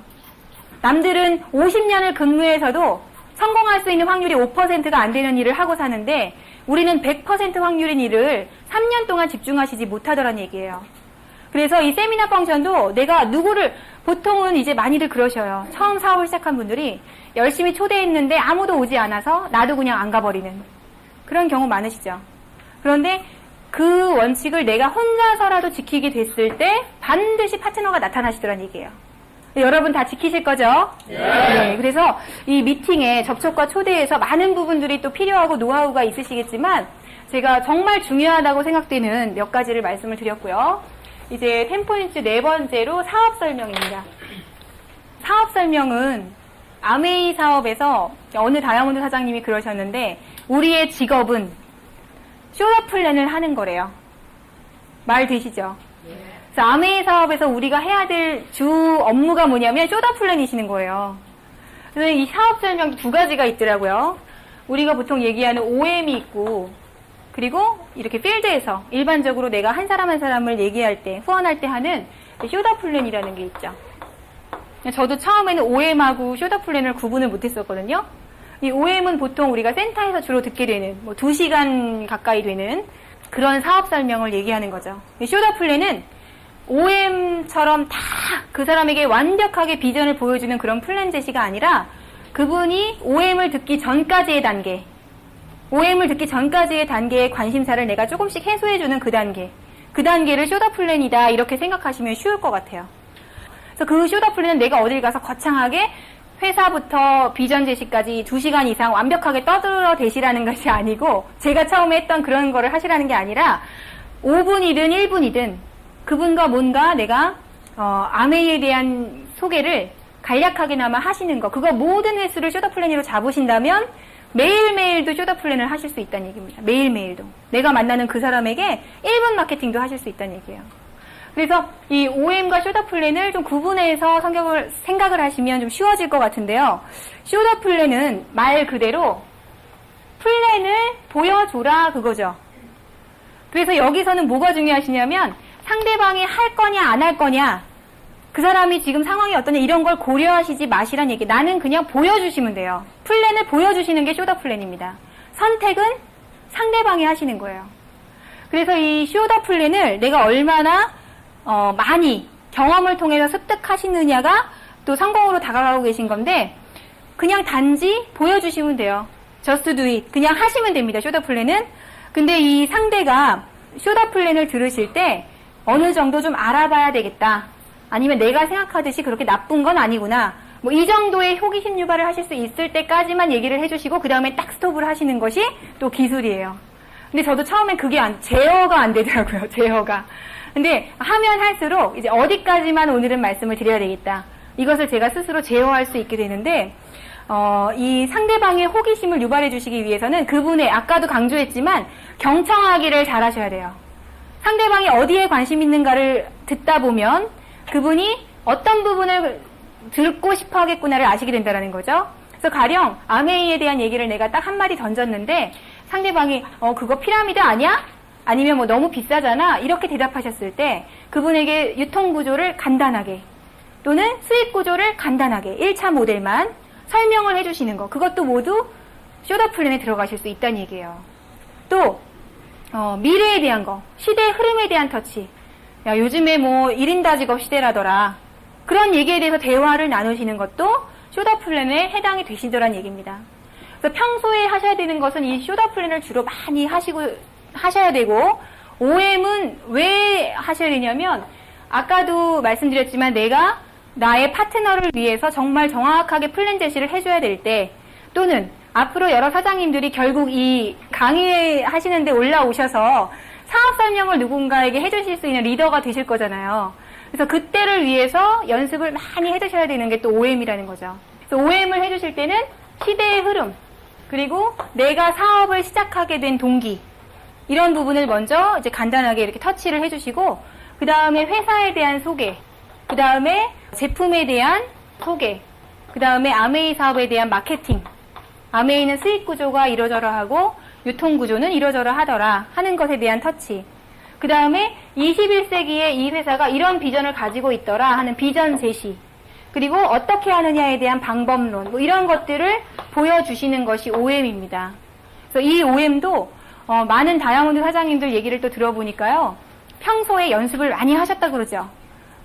남들은 50년을 근무해서도 성공할 수 있는 확률이 5%가 안 되는 일을 하고 사는데 우리는 100% 확률인 일을 3년 동안 집중하시지 못하더란 얘기예요. 그래서 이 세미나 펑션도 내가 누구를, 보통은 이제 많이들 그러셔요. 처음 사업을 시작한 분들이 열심히 초대했는데 아무도 오지 않아서 나도 그냥 안 가버리는 그런 경우 많으시죠. 그런데 그 원칙을 내가 혼자서라도 지키게 됐을 때 반드시 파트너가 나타나시더란 얘기예요. 여러분 다 지키실 거죠? 네. 그래서 이 미팅에 접촉과 초대에서 많은 부분들이 또 필요하고 노하우가 있으시겠지만 제가 정말 중요하다고 생각되는 몇 가지를 말씀을 드렸고요. 이제 10포인트 네 번째로 사업 설명입니다. 사업 설명은 아메이 사업에서 어느 다이아몬드 사장님이 그러셨는데 우리의 직업은 쇼업 플랜을 하는 거래요. 말 되시죠? 그래서 아메이 사업에서 우리가 해야 될 주 업무가 뭐냐면 쇼다 플랜이시는 거예요. 그래서 이 사업 설명 두 가지가 있더라고요. 우리가 보통 얘기하는 OM이 있고 그리고 이렇게 필드에서 일반적으로 내가 한 사람 한 사람을 얘기할 때, 후원할 때 하는 쇼다 플랜이라는 게 있죠. 저도 처음에는 OM하고 쇼다 플랜을 구분을 못했었거든요. 이 OM은 보통 우리가 센터에서 주로 듣게 되는 2시간 가까이 되는 그런 사업 설명을 얘기하는 거죠. 쇼다 플랜은 OM처럼 다 그 사람에게 완벽하게 비전을 보여주는 그런 플랜 제시가 아니라 그분이 OM을 듣기 전까지의 단계, OM을 듣기 전까지의 단계의 관심사를 내가 조금씩 해소해주는 그 단계를 쇼다 플랜이다 이렇게 생각하시면 쉬울 것 같아요. 그래서 그 쇼다 플랜은 내가 어딜 가서 거창하게 회사부터 비전 제시까지 2시간 이상 완벽하게 떠들어 대시라는 것이 아니고 제가 처음에 했던 그런 거를 하시라는 게 아니라 5분이든 1분이든 그분과 뭔가 내가 아메이에 대한 소개를 간략하게나마 하시는 거, 그거 모든 횟수를 쇼다 플랜으로 잡으신다면 매일매일도 쇼다 플랜을 하실 수 있다는 얘기입니다. 매일매일도. 내가 만나는 그 사람에게 1분 마케팅도 하실 수 있다는 얘기예요. 그래서 이 OM과 쇼다 플랜을 좀 구분해서 생각을 하시면 좀 쉬워질 것 같은데요. 쇼다 플랜은 말 그대로 플랜을 보여줘라 그거죠. 그래서 여기서는 뭐가 중요하시냐면 상대방이 할 거냐 안 할 거냐, 그 사람이 지금 상황이 어떠냐 이런 걸 고려하시지 마시란 얘기. 나는 그냥 보여주시면 돼요. 플랜을 보여주시는 게 쇼다 플랜입니다. 선택은 상대방이 하시는 거예요. 그래서 이 쇼다 플랜을 내가 얼마나 많이 경험을 통해서 습득하시느냐가 또 성공으로 다가가고 계신 건데 그냥 단지 보여주시면 돼요. Just do it. 그냥 하시면 됩니다. 쇼다 플랜은. 근데 이 상대가 쇼다 플랜을 들으실 때 어느 정도 좀 알아봐야 되겠다. 아니면 내가 생각하듯이 그렇게 나쁜 건 아니구나. 뭐 이 정도의 호기심 유발을 하실 수 있을 때까지만 얘기를 해주시고 그 다음에 딱 스톱을 하시는 것이 또 기술이에요. 근데 저도 처음엔 그게 제어가 안 되더라고요. 제어가. 근데 하면 할수록 이제 어디까지만 오늘은 말씀을 드려야 되겠다. 이것을 제가 스스로 제어할 수 있게 되는데 이 상대방의 호기심을 유발해 주시기 위해서는 그분의, 아까도 강조했지만 경청하기를 잘하셔야 돼요. 상대방이 어디에 관심 있는가를 듣다 보면 그분이 어떤 부분을 듣고 싶어 하겠구나를 아시게 된다는 거죠. 그래서 가령 아메이에 대한 얘기를 내가 딱 한마디 던졌는데 상대방이 그거 피라미드 아니야? 아니면 뭐 너무 비싸잖아? 이렇게 대답하셨을 때 그분에게 유통구조를 간단하게 또는 수익구조를 간단하게 1차 모델만 설명을 해주시는 거, 그것도 모두 쇼다 플랜에 들어가실 수 있다는 얘기예요. 또 미래에 대한 거, 시대의 흐름에 대한 터치. 야, 요즘에 뭐 1인 다직업 시대라더라. 그런 얘기에 대해서 대화를 나누시는 것도 쇼다 플랜에 해당이 되시더란 얘기입니다. 그래서 평소에 하셔야 되는 것은 이 쇼다 플랜을 주로 많이 하셔야 되고, OM은 왜 하셔야 되냐면 아까도 말씀드렸지만 내가 나의 파트너를 위해서 정말 정확하게 플랜 제시를 해줘야 될 때, 또는 앞으로 여러 사장님들이 결국 이 강의 하시는데 올라오셔서 사업 설명을 누군가에게 해주실 수 있는 리더가 되실 거잖아요. 그래서 그때를 위해서 연습을 많이 해두셔야 되는 게 또 OM이라는 거죠. 그래서 OM을 해주실 때는 시대의 흐름, 그리고 내가 사업을 시작하게 된 동기, 이런 부분을 먼저 이제 간단하게 이렇게 터치를 해주시고, 그 다음에 회사에 대한 소개, 그 다음에 제품에 대한 소개, 그 다음에 아메이 사업에 대한 마케팅, 아메이는 수익 구조가 이러저러하고 유통 구조는 이러저러하더라 하는 것에 대한 터치, 그 다음에 21세기에 이 회사가 이런 비전을 가지고 있더라 하는 비전 제시, 그리고 어떻게 하느냐에 대한 방법론, 뭐 이런 것들을 보여주시는 것이 OM입니다. 그래서 이 OM도 많은 다이아몬드 사장님들 얘기를 또 들어보니까요, 평소에 연습을 많이 하셨다 그러죠.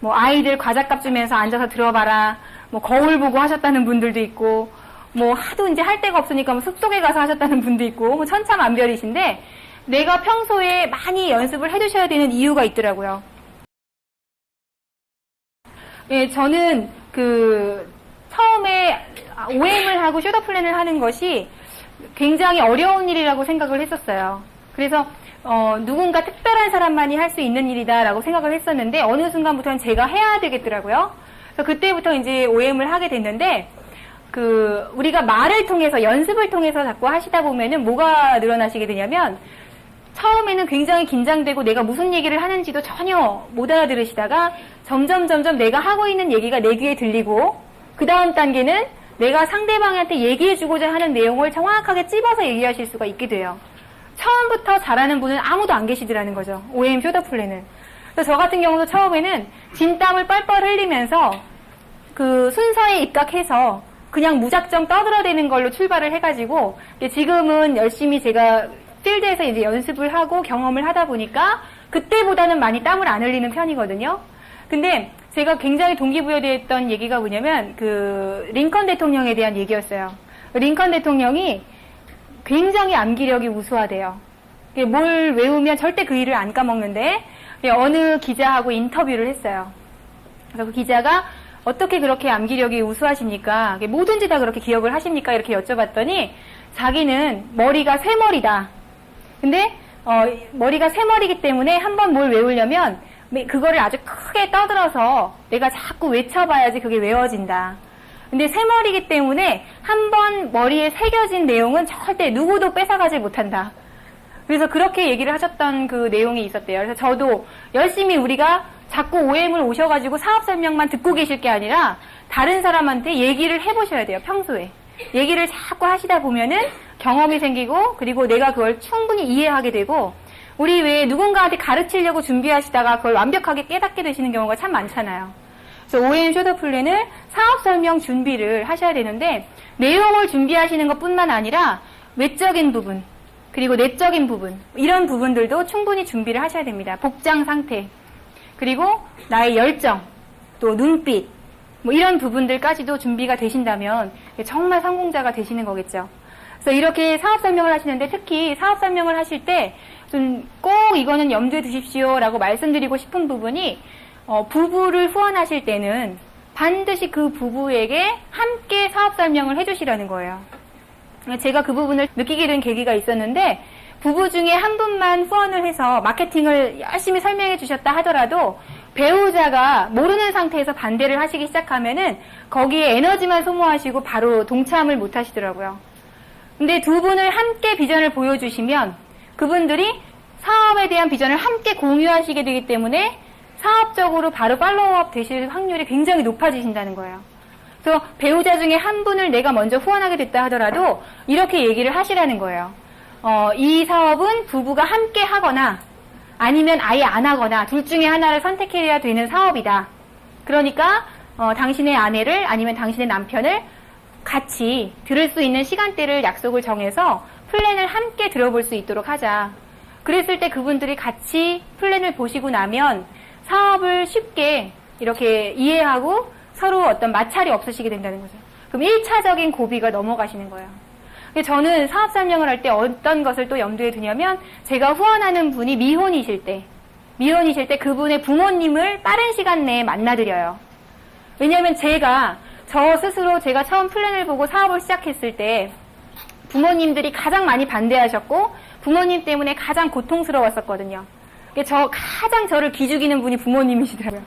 뭐 아이들 과자값 주면서 앉아서 들어봐라, 뭐 거울 보고 하셨다는 분들도 있고, 뭐 하도 이제 할 데가 없으니까 뭐 숲속에 가서 하셨다는 분도 있고, 뭐 천차만별이신데, 내가 평소에 많이 연습을 해두셔야 되는 이유가 있더라고요. 예, 저는 처음에 OM을 하고 섀도우 플랜을 하는 것이 굉장히 어려운 일이라고 생각을 했었어요. 그래서 누군가 특별한 사람만이 할 수 있는 일이다라고 생각을 했었는데, 어느 순간부터는 제가 해야 되겠더라고요. 그래서 그때부터 이제 OM을 하게 됐는데, 우리가 말을 통해서, 연습을 통해서 자꾸 하시다 보면은 뭐가 늘어나시게 되냐면, 처음에는 굉장히 긴장되고 내가 무슨 얘기를 하는지도 전혀 못 알아들으시다가 점점 내가 하고 있는 얘기가 내 귀에 들리고, 그 다음 단계는 내가 상대방한테 얘기해주고자 하는 내용을 정확하게 찝어서 얘기하실 수가 있게 돼요. 처음부터 잘하는 분은 아무도 안 계시더라는 거죠. OM 섀도우 플랜을. 그래서 저 같은 경우도 처음에는 진땀을 뻘뻘 흘리면서 순서에 입각해서 그냥 무작정 떠들어대는 걸로 출발을 해가지고, 지금은 열심히 제가 필드에서 이제 연습을 하고 경험을 하다 보니까 그때보다는 많이 땀을 안 흘리는 편이거든요. 근데 제가 굉장히 동기부여됐던 얘기가 뭐냐면 링컨 대통령에 대한 얘기였어요. 링컨 대통령이 굉장히 암기력이 우수하대요. 뭘 외우면 절대 그 일을 안 까먹는데, 어느 기자하고 인터뷰를 했어요. 그래서 그 기자가 어떻게 그렇게 암기력이 우수하십니까? 뭐든지 다 그렇게 기억을 하십니까? 이렇게 여쭤봤더니 자기는 머리가 쇠머리다. 근데 머리가 쇠머리이기 때문에 한번 뭘 외우려면 그거를 아주 크게 떠들어서 내가 자꾸 외쳐봐야지 그게 외워진다. 근데 쇠머리이기 때문에 한번 머리에 새겨진 내용은 절대 누구도 뺏어가지 못한다. 그래서 그렇게 얘기를 하셨던 그 내용이 있었대요. 그래서 저도 열심히 우리가 자꾸 OM을 오셔가지고 사업 설명만 듣고 계실 게 아니라 다른 사람한테 얘기를 해보셔야 돼요. 평소에. 얘기를 자꾸 하시다 보면은 경험이 생기고, 그리고 내가 그걸 충분히 이해하게 되고, 우리 왜 누군가한테 가르치려고 준비하시다가 그걸 완벽하게 깨닫게 되시는 경우가 참 많잖아요. 그래서 OM 섀도우 플랜을 사업 설명 준비를 하셔야 되는데, 내용을 준비하시는 것뿐만 아니라 외적인 부분, 그리고 내적인 부분, 이런 부분들도 충분히 준비를 하셔야 됩니다. 복장 상태, 그리고 나의 열정, 또 눈빛, 뭐 이런 부분들까지도 준비가 되신다면 정말 성공자가 되시는 거겠죠. 그래서 이렇게 사업 설명을 하시는데, 특히 사업 설명을 하실 때 좀 꼭 이거는 염두에 두십시오라고 말씀드리고 싶은 부분이, 부부를 후원하실 때는 반드시 그 부부에게 함께 사업 설명을 해주시라는 거예요. 제가 그 부분을 느끼게 된 계기가 있었는데, 부부 중에 한 분만 후원을 해서 마케팅을 열심히 설명해 주셨다 하더라도 배우자가 모르는 상태에서 반대를 하시기 시작하면은 거기에 에너지만 소모하시고 바로 동참을 못 하시더라고요. 근데 두 분을 함께 비전을 보여주시면 그분들이 사업에 대한 비전을 함께 공유하시게 되기 때문에 사업적으로 바로 팔로우업 되실 확률이 굉장히 높아지신다는 거예요. 그래서 배우자 중에 한 분을 내가 먼저 후원하게 됐다 하더라도 이렇게 얘기를 하시라는 거예요. 이 사업은 부부가 함께 하거나 아니면 아예 안 하거나 둘 중에 하나를 선택해야 되는 사업이다. 그러니까 당신의 아내를 아니면 당신의 남편을 같이 들을 수 있는 시간대를 약속을 정해서 플랜을 함께 들어볼 수 있도록 하자. 그랬을 때 그분들이 같이 플랜을 보시고 나면 사업을 쉽게 이렇게 이해하고 서로 어떤 마찰이 없으시게 된다는 거죠. 그럼 1차적인 고비가 넘어가시는 거예요. 저는 사업 설명을 할 때 어떤 것을 또 염두에 두냐면, 제가 후원하는 분이 미혼이실 때 그분의 부모님을 빠른 시간 내에 만나드려요. 왜냐하면 저 스스로 제가 처음 플랜을 보고 사업을 시작했을 때 부모님들이 가장 많이 반대하셨고 부모님 때문에 가장 고통스러웠었거든요. 가장 저를 기죽이는 분이 부모님이시더라고요.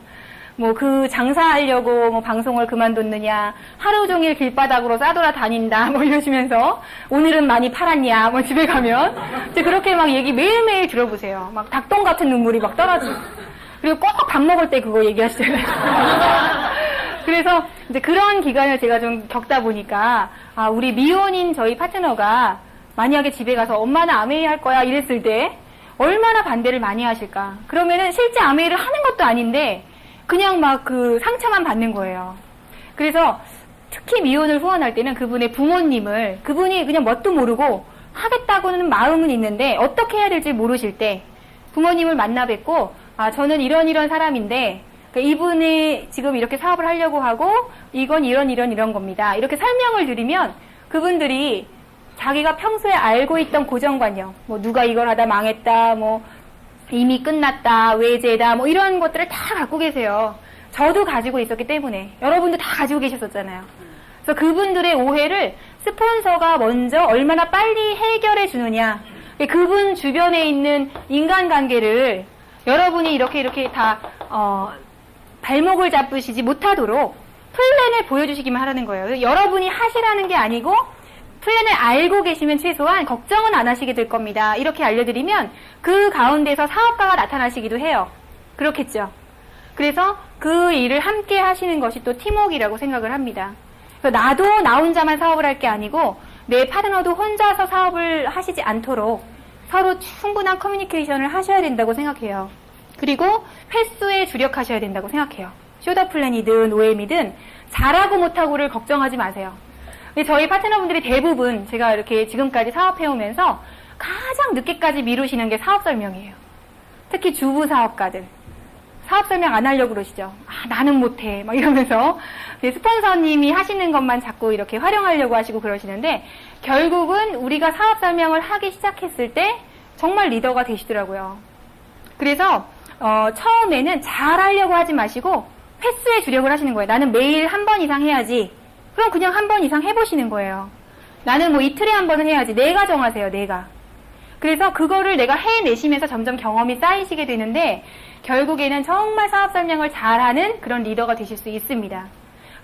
뭐 장사하려고 방송을 그만뒀느냐, 하루 종일 길바닥으로 싸돌아 다닌다, 이러시면서 오늘은 많이 팔았냐, 집에 가면 이제 그렇게 얘기 매일매일 들어보세요. 닭똥 같은 눈물이 떨어지고, 그리고 꼭 밥 먹을 때 그거 얘기하시잖아요. 그래서 이제 그런 기간을 제가 좀 겪다 보니까, 우리 미혼인 저희 파트너가 만약에 집에 가서 엄마는 아메이 할 거야 이랬을 때 얼마나 반대를 많이 하실까. 그러면은 실제 아메이를 하는 것도 아닌데 그냥 상처만 받는 거예요. 그래서 특히 미혼을 후원할 때는 그분의 부모님을, 그분이 그냥 뭣도 모르고 하겠다고는 마음은 있는데 어떻게 해야 될지 모르실 때 부모님을 만나 뵙고, 저는 이런 사람인데 그러니까 이분이 지금 이렇게 사업을 하려고 하고 이건 이런 겁니다. 이렇게 설명을 드리면 그분들이 자기가 평소에 알고 있던 고정관념, 뭐 누가 이걸 하다 망했다, 뭐 이미 끝났다, 외제다, 뭐 이런 것들을 다 갖고 계세요. 저도 가지고 있었기 때문에 여러분도 다 가지고 계셨었잖아요. 그래서 그분들의 오해를 스폰서가 먼저 얼마나 빨리 해결해 주느냐, 그분 주변에 있는 인간관계를 여러분이 이렇게 다 발목을 잡으시지 못하도록 플랜을 보여주시기만 하라는 거예요. 여러분이 하시라는 게 아니고 플랜을 알고 계시면 최소한 걱정은 안 하시게 될 겁니다. 이렇게 알려드리면 그 가운데서 사업가가 나타나시기도 해요. 그렇겠죠. 그래서 그 일을 함께 하시는 것이 또 팀워크라고 생각을 합니다. 그래서 나도 나 혼자만 사업을 할 게 아니고 내 파트너도 혼자서 사업을 하시지 않도록 서로 충분한 커뮤니케이션을 하셔야 된다고 생각해요. 그리고 횟수에 주력하셔야 된다고 생각해요. 쇼더 플랜이든 OM이든 잘하고 못하고를 걱정하지 마세요. 저희 파트너분들이 대부분 제가 이렇게 지금까지 사업해오면서 가장 늦게까지 미루시는 게 사업 설명이에요. 특히 주부 사업가들. 사업 설명 안 하려고 그러시죠. 나는 못해. 막 이러면서 스폰서님이 하시는 것만 자꾸 이렇게 활용하려고 하시고 그러시는데 결국은 우리가 사업 설명을 하기 시작했을 때 정말 리더가 되시더라고요. 그래서 처음에는 잘하려고 하지 마시고 횟수에 주력을 하시는 거예요. 나는 매일 한 번 이상 해야지. 그럼 그냥 한 번 이상 해보시는 거예요. 나는 뭐 이틀에 한 번은 해야지. 내가 정하세요. 내가. 그래서 그거를 내가 해내시면서 점점 경험이 쌓이시게 되는데 결국에는 정말 사업 설명을 잘하는 그런 리더가 되실 수 있습니다.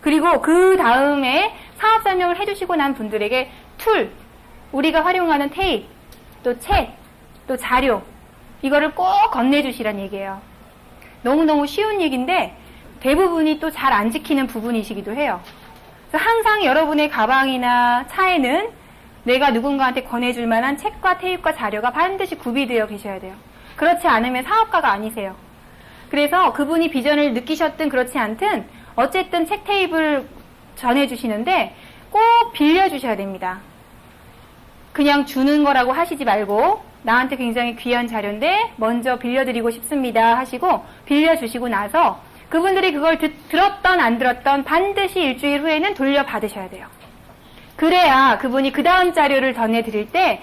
그리고 그 다음에 사업 설명을 해주시고 난 분들에게 툴, 우리가 활용하는 테이프, 또 책, 또 자료, 이거를 꼭 건네주시란 얘기예요. 너무너무 쉬운 얘기인데 대부분이 또 잘 안 지키는 부분이시기도 해요. 그래서 항상 여러분의 가방이나 차에는 내가 누군가한테 권해줄 만한 책과 테이프와 자료가 반드시 구비되어 계셔야 돼요. 그렇지 않으면 사업가가 아니세요. 그래서 그분이 비전을 느끼셨든 그렇지 않든 어쨌든 책 테이프를 전해주시는데 꼭 빌려주셔야 됩니다. 그냥 주는 거라고 하시지 말고 나한테 굉장히 귀한 자료인데 먼저 빌려드리고 싶습니다 하시고 빌려주시고 나서 그분들이 그걸 들었던 안 들었던 반드시 일주일 후에는 돌려받으셔야 돼요. 그래야 그분이 그 다음 자료를 전해드릴 때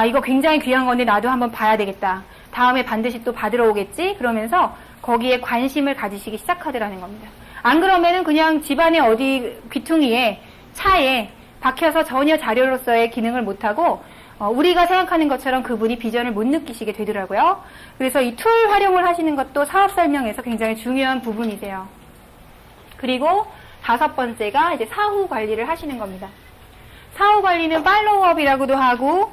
이거 굉장히 귀한 건데 나도 한번 봐야 되겠다. 다음에 반드시 또 받으러 오겠지? 그러면서 거기에 관심을 가지시기 시작하더라는 겁니다. 안 그러면은 그냥 집안의 어디 귀퉁이에 차에 박혀서 전혀 자료로서의 기능을 못하고 우리가 생각하는 것처럼 그분이 비전을 못 느끼시게 되더라고요. 그래서 이 툴 활용을 하시는 것도 사업 설명에서 굉장히 중요한 부분이세요. 그리고 5번째가 이제 사후 관리를 하시는 겁니다. 사후 관리는 팔로우업이라고도 하고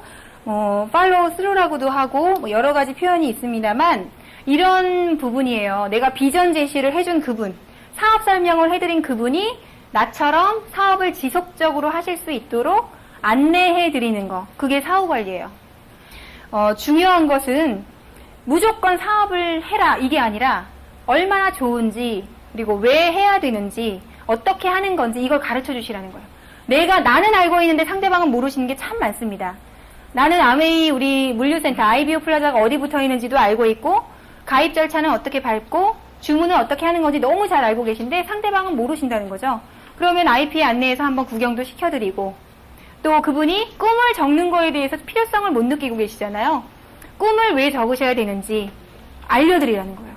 팔로우 스루라고도 하고 뭐 여러 가지 표현이 있습니다만 이런 부분이에요. 내가 비전 제시를 해준 그분, 사업 설명을 해드린 그분이 나처럼 사업을 지속적으로 하실 수 있도록 안내해드리는 거, 그게 사후 관리예요. 중요한 것은 무조건 사업을 해라 이게 아니라 얼마나 좋은지 그리고 왜 해야 되는지 어떻게 하는 건지 이걸 가르쳐 주시라는 거예요. 나는 알고 있는데 상대방은 모르시는 게 참 많습니다. 나는 아메이 우리 물류센터 IBO 플라자가 어디 붙어 있는지도 알고 있고 가입 절차는 어떻게 밟고 주문은 어떻게 하는 건지 너무 잘 알고 계신데 상대방은 모르신다는 거죠. 그러면 IP 안내해서 한번 구경도 시켜드리고 또 그분이 꿈을 적는 거에 대해서 필요성을 못 느끼고 계시잖아요. 꿈을 왜 적으셔야 되는지 알려드리라는 거예요.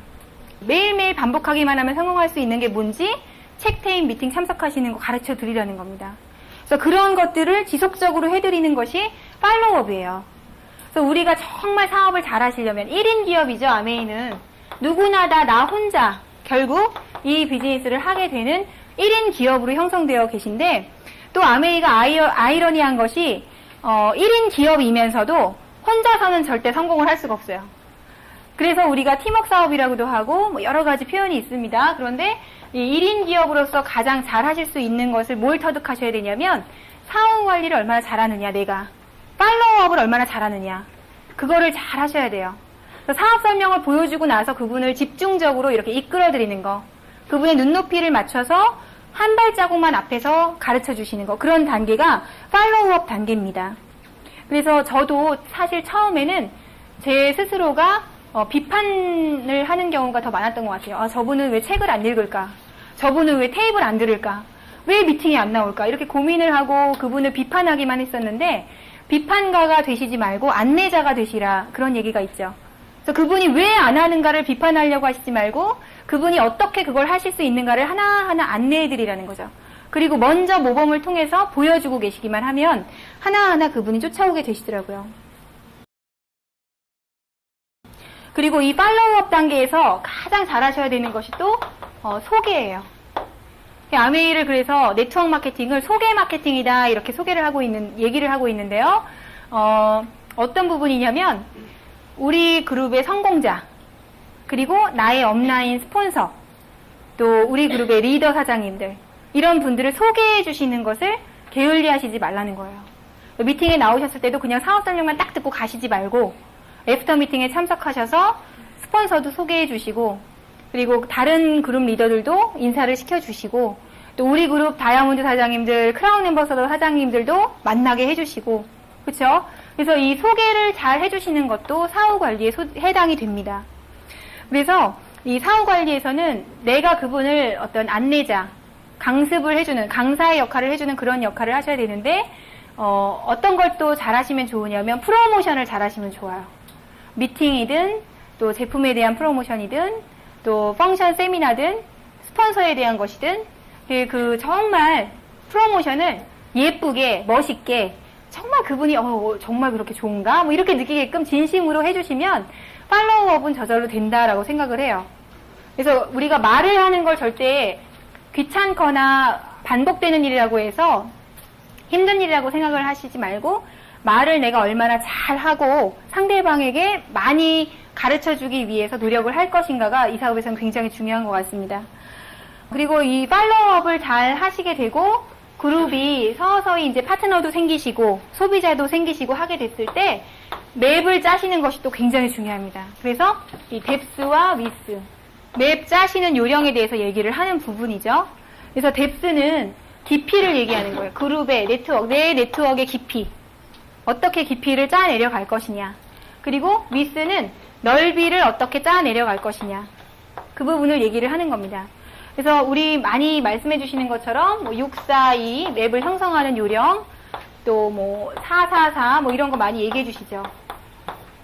매일매일 반복하기만 하면 성공할 수 있는 게 뭔지 책테임 미팅 참석하시는 거 가르쳐 드리라는 겁니다. 그래서 그런 것들을 지속적으로 해드리는 것이 팔로우업이에요. 그래서 우리가 정말 사업을 잘 하시려면 1인 기업이죠. 아메이는 누구나 다 나 혼자 결국 이 비즈니스를 하게 되는 1인 기업으로 형성되어 계신데 또 아메이가 아이러니한 것이 1인 기업이면서도 혼자서는 절대 성공을 할 수가 없어요. 그래서 우리가 팀워크 사업이라고도 하고 뭐 여러 가지 표현이 있습니다. 그런데 이 1인 기업으로서 가장 잘 하실 수 있는 것을 뭘 터득하셔야 되냐면 사후 관리를 얼마나 잘하느냐 내가 팔로우업을 얼마나 잘하느냐 그거를 잘 하셔야 돼요. 사업 설명을 보여주고 나서 그분을 집중적으로 이렇게 이끌어드리는 거 그분의 눈높이를 맞춰서 한 발자국만 앞에서 가르쳐 주시는 거. 그런 단계가 팔로우업 단계입니다. 그래서 저도 사실 처음에는 제 스스로가 비판을 하는 경우가 더 많았던 것 같아요. 아, 저분은 왜 책을 안 읽을까? 저분은 왜 테이블 안 들을까? 왜 미팅에 안 나올까? 이렇게 고민을 하고 그분을 비판하기만 했었는데 비판가가 되시지 말고 안내자가 되시라 그런 얘기가 있죠. 그래서 그분이 왜 안 하는가를 비판하려고 하시지 말고 그분이 어떻게 그걸 하실 수 있는가를 하나하나 안내해드리라는 거죠. 그리고 먼저 모범을 통해서 보여주고 계시기만 하면 하나하나 그분이 쫓아오게 되시더라고요. 그리고 이 팔로우업 단계에서 가장 잘하셔야 되는 것이 또 소개예요. 아메이를 그래서 네트워크 마케팅을 소개 마케팅이다 이렇게 얘기를 하고 있는데요. 어떤 부분이냐면 우리 그룹의 성공자 그리고 나의 업라인 스폰서 또 우리 그룹의 리더 사장님들 이런 분들을 소개해 주시는 것을 게을리하시지 말라는 거예요. 미팅에 나오셨을 때도 그냥 사업 설명만 딱 듣고 가시지 말고 애프터 미팅에 참석하셔서 스폰서도 소개해 주시고 그리고 다른 그룹 리더들도 인사를 시켜주시고 또 우리 그룹 다이아몬드 사장님들, 크라운 앰버서더 사장님들도 만나게 해주시고 그렇죠? 그래서 이 소개를 잘 해주시는 것도 사후 관리에 해당이 됩니다. 그래서 이 사후 관리에서는 내가 그분을 어떤 안내자, 강습을 해주는 강사의 역할을 해주는 그런 역할을 하셔야 되는데 어떤 걸 또 잘하시면 좋으냐면 프로모션을 잘하시면 좋아요. 미팅이든 또 제품에 대한 프로모션이든 또 펑션 세미나든 스폰서에 대한 것이든 정말 프로모션을 예쁘게 멋있게 정말 그분이 정말 그렇게 좋은가 뭐 이렇게 느끼게끔 진심으로 해주시면 팔로우업은 저절로 된다라고 생각을 해요. 그래서 우리가 말을 하는 걸 절대 귀찮거나 반복되는 일이라고 해서 힘든 일이라고 생각을 하시지 말고 말을 내가 얼마나 잘하고 상대방에게 많이 가르쳐주기 위해서 노력을 할 것인가가 이 사업에서는 굉장히 중요한 것 같습니다. 그리고 이 팔로우업을 잘 하시게 되고 그룹이 서서히 이제 파트너도 생기시고 소비자도 생기시고 하게 됐을 때 맵을 짜시는 것이 또 굉장히 중요합니다. 그래서 이 뎁스와 위스, 맵 짜시는 요령에 대해서 얘기를 하는 부분이죠. 그래서 뎁스는 깊이를 얘기하는 거예요. 그룹의 네트워크, 내 네트워크의 깊이. 어떻게 깊이를 짜내려 갈 것이냐. 그리고 위스는 넓이를 어떻게 짜내려 갈 것이냐. 그 부분을 얘기를 하는 겁니다. 그래서 우리 많이 말씀해 주시는 것처럼 642 맵을 형성하는 요령, 또 444 이런 거 많이 얘기해 주시죠.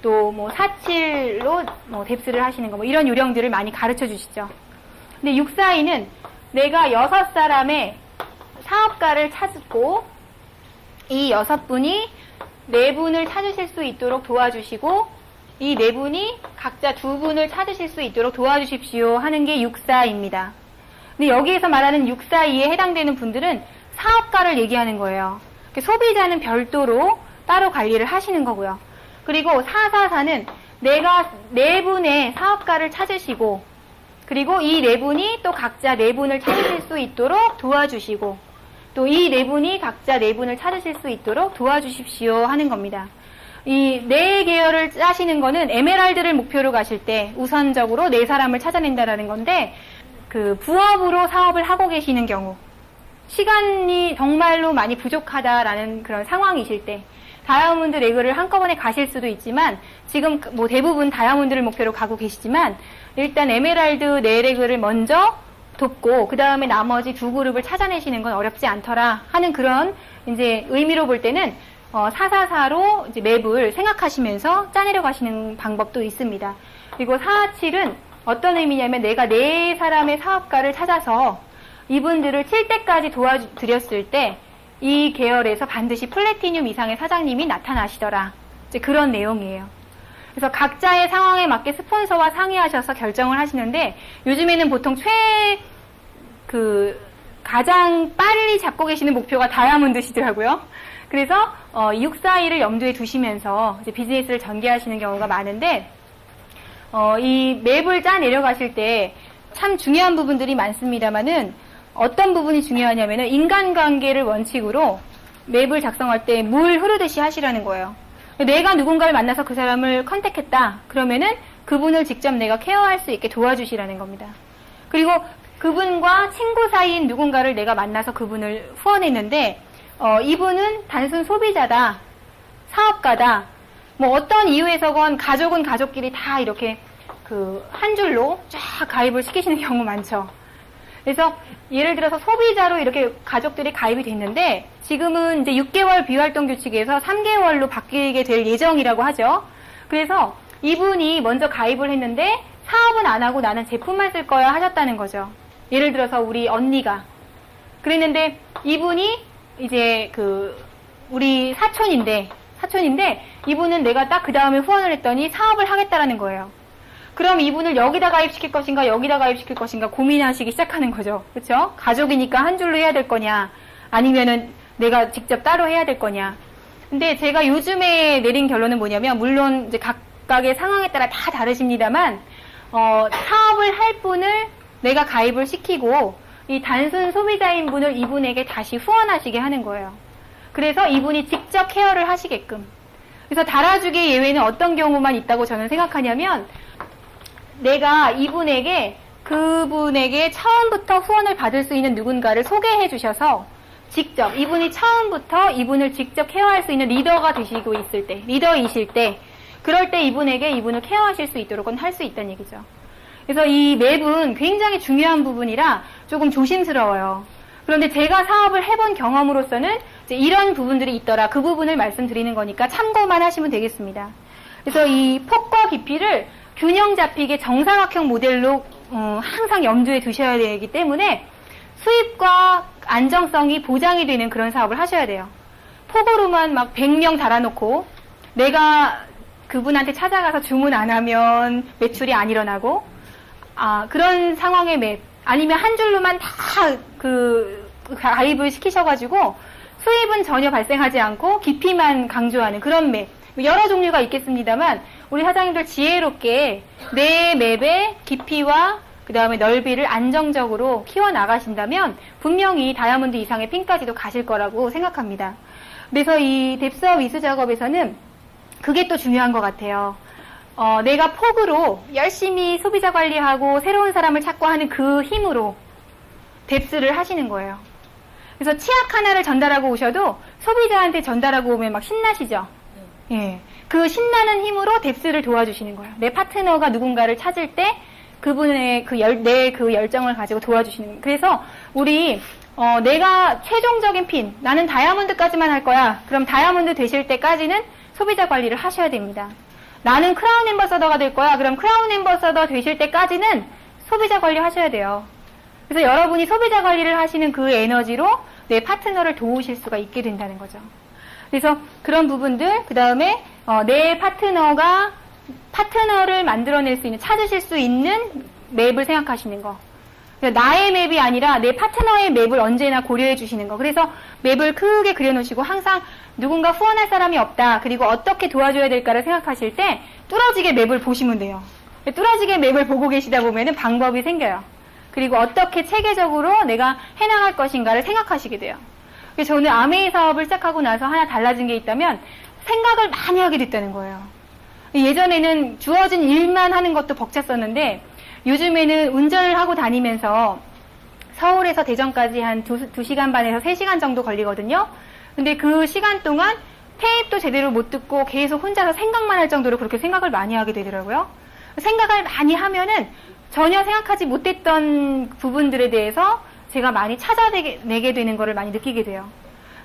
또 47로 뎁스를 하시는 거 이런 요령들을 많이 가르쳐 주시죠. 근데 642는 내가 6사람의 사업가를 찾고 이 6분이 4분을 찾으실 수 있도록 도와주시고 이 4분이 각자 2분을 찾으실 수 있도록 도와주십시오 하는 게 642입니다. 근데 여기에서 말하는 642에 해당되는 분들은 사업가를 얘기하는 거예요. 소비자는 별도로 따로 관리를 하시는 거고요. 그리고 444는 내가 4분의 사업가를 찾으시고 그리고 이 4분이 또 각자 4분을 찾으실 수 있도록 도와주시고 또 이 4분이 각자 4분을 찾으실 수 있도록 도와주십시오 하는 겁니다. 이 4계열을 짜시는 거는 에메랄드를 목표로 가실 때 우선적으로 4사람을 찾아낸다라는 건데 그 부업으로 사업을 하고 계시는 경우 시간이 정말로 많이 부족하다라는 그런 상황이실 때 다이아몬드 레그를 한꺼번에 가실 수도 있지만 지금 대부분 다이아몬드를 목표로 가고 계시지만 일단 에메랄드 4레그를 먼저 돕고 그 다음에 나머지 2그룹을 찾아내시는 건 어렵지 않더라 하는 그런 이제 의미로 볼 때는 444로 이제 맵을 생각하시면서 짜내려 가시는 방법도 있습니다. 그리고 447은 어떤 의미냐면 내가 4사람의 사업가를 찾아서 이분들을 칠 때까지 도와드렸을 때 이 계열에서 반드시 플래티늄 이상의 사장님이 나타나시더라. 이제 그런 내용이에요. 그래서 각자의 상황에 맞게 스폰서와 상의하셔서 결정을 하시는데 요즘에는 보통 가장 빨리 잡고 계시는 목표가 다이아몬드시더라고요. 그래서 642를 염두에 두시면서 이제 비즈니스를 전개하시는 경우가 많은데 이 맵을 짜 내려가실 때 참 중요한 부분들이 많습니다만은 어떤 부분이 중요하냐면은 인간관계를 원칙으로 맵을 작성할 때 물 흐르듯이 하시라는 거예요. 내가 누군가를 만나서 그 사람을 컨택했다. 그러면은 그분을 직접 내가 케어할 수 있게 도와주시라는 겁니다. 그리고 그분과 친구 사이인 누군가를 내가 만나서 그분을 후원했는데 이분은 단순 소비자다, 사업가다, 뭐 어떤 이유에서건 가족은 가족끼리 다 이렇게 그 한 줄로 쫙 가입을 시키시는 경우 많죠. 그래서 예를 들어서 소비자로 이렇게 가족들이 가입이 됐는데 지금은 이제 6개월 비활동 규칙에서 3개월로 바뀌게 될 예정이라고 하죠. 그래서 이분이 먼저 가입을 했는데 사업은 안 하고 나는 제품만 쓸 거야 하셨다는 거죠. 예를 들어서 우리 언니가 그랬는데 이분이 이제 우리 사촌인데 이분은 내가 딱 그 다음에 후원을 했더니 사업을 하겠다라는 거예요. 그럼 이분을 여기다 가입시킬 것인가 여기다 가입시킬 것인가 고민하시기 시작하는 거죠. 그렇죠? 가족이니까 한 줄로 해야 될 거냐 아니면은 내가 직접 따로 해야 될 거냐. 근데 제가 요즘에 내린 결론은 뭐냐면 물론 이제 각각의 상황에 따라 다 다르십니다만 사업을 할 분을 내가 가입을 시키고 이 단순 소비자인 분을 이분에게 다시 후원하시게 하는 거예요. 그래서 이분이 직접 케어를 하시게끔. 그래서 달아주기 예외는 어떤 경우만 있다고 저는 생각하냐면 내가 그분에게 처음부터 후원을 받을 수 있는 누군가를 소개해 주셔서 직접 이분이 처음부터 이분을 직접 케어할 수 있는 리더가 되시고 있을 때, 리더이실 때 그럴 때 이분을 케어하실 수 있도록은 할 수 있다는 얘기죠. 그래서 이 맵은 굉장히 중요한 부분이라 조금 조심스러워요. 그런데 제가 사업을 해본 경험으로서는 이제 이런 부분들이 있더라. 그 부분을 말씀드리는 거니까 참고만 하시면 되겠습니다. 그래서 이 폭과 깊이를 균형 잡히게 정사각형 모델로 항상 염두에 두셔야 되기 때문에 수입과 안정성이 보장이 되는 그런 사업을 하셔야 돼요. 폭으로만 막 100명 달아놓고 내가 그분한테 찾아가서 주문 안 하면 매출이 안 일어나고 그런 상황의 맵 아니면 한 줄로만 다 가입을 시키셔가지고 수입은 전혀 발생하지 않고 깊이만 강조하는 그런 맵 여러 종류가 있겠습니다만 우리 사장님들 지혜롭게 내 맵의 깊이와 그 다음에 넓이를 안정적으로 키워나가신다면 분명히 다이아몬드 이상의 핀까지도 가실 거라고 생각합니다. 그래서 이 뎁스업 이수 작업에서는 그게 또 중요한 것 같아요. 내가 폭으로 열심히 소비자 관리하고 새로운 사람을 찾고 하는 그 힘으로 뎁스를 하시는 거예요. 그래서 치약 하나를 전달하고 오셔도 소비자한테 전달하고 오면 막 신나시죠? 예. 그 신나는 힘으로 뎁스를 도와주시는 거예요. 내 파트너가 누군가를 찾을 때 그분의 내 열정을 가지고 도와주시는 거예요. 그래서 우리 내가 최종적인 핀, 나는 다이아몬드까지만 할 거야. 그럼 다이아몬드 되실 때까지는 소비자 관리를 하셔야 됩니다. 나는 크라운 앰버서더가 될 거야. 그럼 크라운 앰버서더 되실 때까지는 소비자 관리 하셔야 돼요. 그래서 여러분이 소비자 관리를 하시는 그 에너지로 내 파트너를 도우실 수가 있게 된다는 거죠. 그래서 그런 부분들, 그 다음에 내 파트너를 만들어낼 수 있는, 찾으실 수 있는 맵을 생각하시는 거. 나의 맵이 아니라 내 파트너의 맵을 언제나 고려해 주시는 거. 그래서 맵을 크게 그려놓으시고 항상 누군가 후원할 사람이 없다. 그리고 어떻게 도와줘야 될까를 생각하실 때 뚫어지게 맵을 보시면 돼요. 뚫어지게 맵을 보고 계시다 보면은 방법이 생겨요. 그리고 어떻게 체계적으로 내가 해나갈 것인가를 생각하시게 돼요. 그래서 저는 아메이 사업을 시작하고 나서 하나 달라진 게 있다면 생각을 많이 하게 됐다는 거예요. 예전에는 주어진 일만 하는 것도 벅찼었는데 요즘에는 운전을 하고 다니면서 서울에서 대전까지 한 2시간 반에서 3시간 정도 걸리거든요. 근데 그 시간 동안 테이프도 제대로 못 듣고 계속 혼자서 생각만 할 정도로 그렇게 생각을 많이 하게 되더라고요. 생각을 많이 하면은 전혀 생각하지 못했던 부분들에 대해서 제가 많이 찾아내게 되는 거를 많이 느끼게 돼요.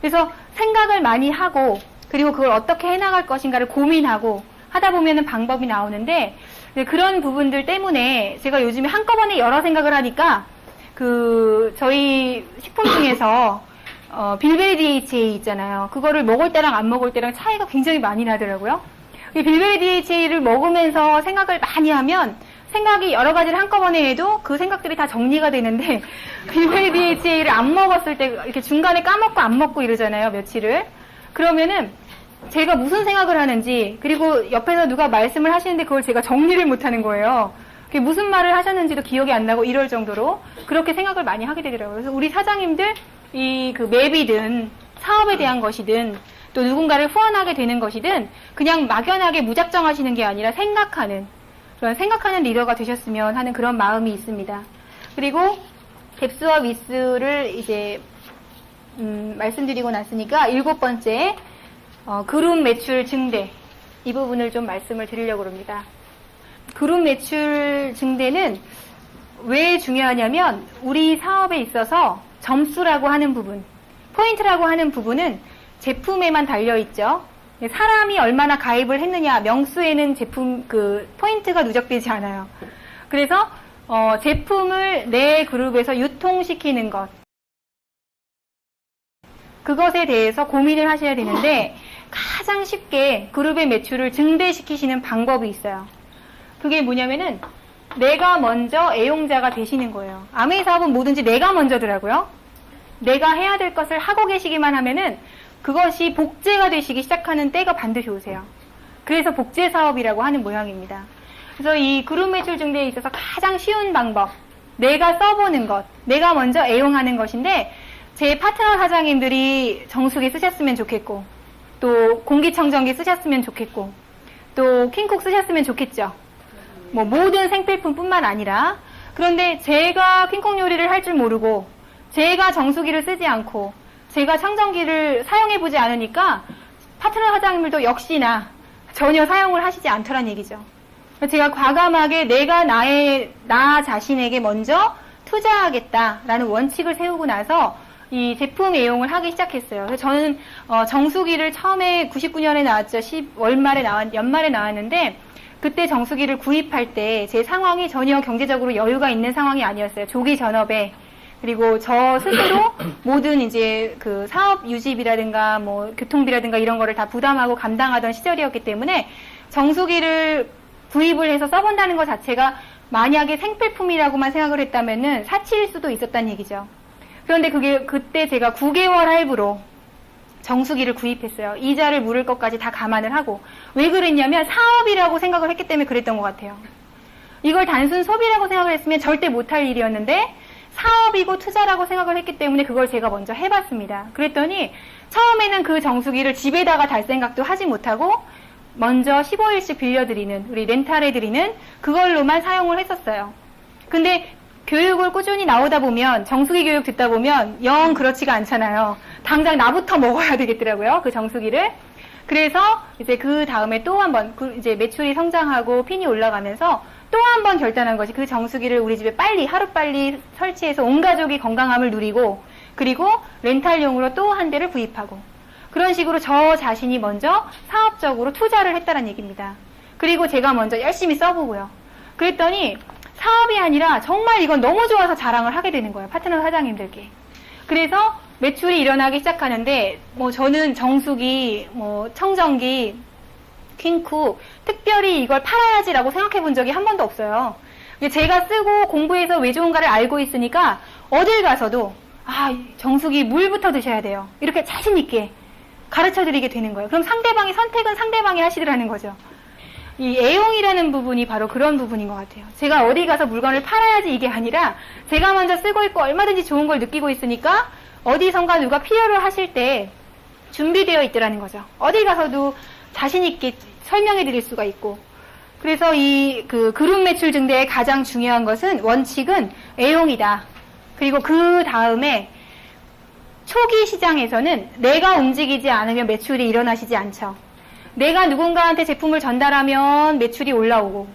그래서 생각을 많이 하고 그리고 그걸 어떻게 해나갈 것인가를 고민하고 하다 보면은 방법이 나오는데 그런 부분들 때문에 제가 요즘에 한꺼번에 여러 생각을 하니까 저희 식품 중에서 빌베리 DHA 있잖아요. 그거를 먹을 때랑 안 먹을 때랑 차이가 굉장히 많이 나더라고요. 이 빌베리 DHA를 먹으면서 생각을 많이 하면 생각이 여러 가지를 한꺼번에 해도 그 생각들이 다 정리가 되는데 빌베리 DHA를 안 먹었을 때 이렇게 중간에 까먹고 안 먹고 이러잖아요. 며칠을. 그러면은 제가 무슨 생각을 하는지 그리고 옆에서 누가 말씀을 하시는데 그걸 제가 정리를 못하는 거예요. 그게 무슨 말을 하셨는지도 기억이 안 나고 이럴 정도로 그렇게 생각을 많이 하게 되더라고요. 그래서 우리 사장님들 맵이든 사업에 대한 것이든 또 누군가를 후원하게 되는 것이든 그냥 막연하게 무작정 하시는 게 아니라 생각하는 리더가 되셨으면 하는 그런 마음이 있습니다. 그리고 뎁스와 위스를 이제 말씀드리고 났으니까 7번째 그룹 매출 증대, 이 부분을 좀 말씀을 드리려고 합니다. 그룹 매출 증대는 왜 중요하냐면 우리 사업에 있어서 점수라고 하는 부분, 포인트라고 하는 부분은 제품에만 달려있죠. 사람이 얼마나 가입을 했느냐, 명수에는 제품 포인트가 누적되지 않아요. 그래서 제품을 내 그룹에서 유통시키는 것, 그것에 대해서 고민을 하셔야 되는데 가장 쉽게 그룹의 매출을 증대시키시는 방법이 있어요. 그게 뭐냐면은 내가 먼저 애용자가 되시는 거예요. 아메이 사업은 뭐든지 내가 먼저더라고요. 내가 해야 될 것을 하고 계시기만 하면은 그것이 복제가 되시기 시작하는 때가 반드시 오세요. 그래서 복제 사업이라고 하는 모양입니다. 그래서 이 그룹 매출 증대에 있어서 가장 쉬운 방법, 내가 써보는 것, 내가 먼저 애용하는 것인데 제 파트너 사장님들이 정수기 쓰셨으면 좋겠고 또 공기청정기 쓰셨으면 좋겠고 또 킹콕 쓰셨으면 좋겠죠. 뭐 모든 생필품뿐만 아니라. 그런데 제가 킹콕 요리를 할 줄 모르고 제가 정수기를 쓰지 않고 제가 청정기를 사용해보지 않으니까 파트너 사장님들도 역시나 전혀 사용을 하시지 않더란 얘기죠. 제가 과감하게 내가 나 자신에게 먼저 투자하겠다라는 원칙을 세우고 나서 이 제품 애용을 하기 시작했어요. 그래서 저는 정수기를 처음에 99년에 나왔죠. 연말에 나왔는데 그때 정수기를 구입할 때 제 상황이 전혀 경제적으로 여유가 있는 상황이 아니었어요. 조기 전업에. 그리고 저 스스로 모든 이제 그 사업 유지비라든가 뭐 교통비라든가 이런 거를 다 부담하고 감당하던 시절이었기 때문에 정수기를 구입을 해서 써본다는 것 자체가 만약에 생필품이라고만 생각을 했다면은 사치일 수도 있었다는 얘기죠. 그런데 그때 제가 9개월 할부로 정수기를 구입했어요. 이자를 물을 것까지 다 감안을 하고. 왜 그랬냐면 사업이라고 생각을 했기 때문에 그랬던 것 같아요. 이걸 단순 소비라고 생각을 했으면 절대 못할 일이었는데 사업이고 투자라고 생각을 했기 때문에 그걸 제가 먼저 해봤습니다. 그랬더니 처음에는 그 정수기를 집에다가 달 생각도 하지 못하고 먼저 15일씩 빌려드리는, 우리 렌탈해드리는 그걸로만 사용을 했었어요. 근데 교육을 꾸준히 나오다 보면, 정수기 교육 듣다 보면 영 그렇지가 않잖아요. 당장 나부터 먹어야 되겠더라고요, 그 정수기를. 그래서 이제 그 다음에 또 한 번, 이제 매출이 성장하고 핀이 올라가면서 또 한 번 결단한 것이 그 정수기를 우리 집에 하루빨리 설치해서 온 가족이 건강함을 누리고, 그리고 렌탈용으로 또 한 대를 구입하고, 그런 식으로 저 자신이 먼저 사업적으로 투자를 했다는 얘기입니다. 그리고 제가 먼저 열심히 써보고요. 그랬더니 사업이 아니라 정말 이건 너무 좋아서 자랑을 하게 되는 거예요. 파트너 사장님들께. 그래서 매출이 일어나기 시작하는데 뭐 저는 정수기, 뭐 청정기, 퀸쿡 특별히 이걸 팔아야지라고 생각해 본 적이 한 번도 없어요. 제가 쓰고 공부해서 왜 좋은가를 알고 있으니까 어딜 가서도 정수기 물부터 드셔야 돼요. 이렇게 자신 있게 가르쳐 드리게 되는 거예요. 그럼 상대방이 선택은 상대방이 하시더라는 거죠. 이 애용이라는 부분이 바로 그런 부분인 것 같아요. 제가 어디 가서 물건을 팔아야지 이게 아니라 제가 먼저 쓰고 있고 얼마든지 좋은 걸 느끼고 있으니까 어디선가 누가 필요를 하실 때 준비되어 있더라는 거죠. 어디 가서도 자신 있게 설명해 드릴 수가 있고. 그래서 이 그룹 매출 증대의 가장 중요한 것은 원칙은 애용이다. 그리고 그 다음에 초기 시장에서는 내가 움직이지 않으면 매출이 일어나시지 않죠. 내가 누군가한테 제품을 전달하면 매출이 올라오고,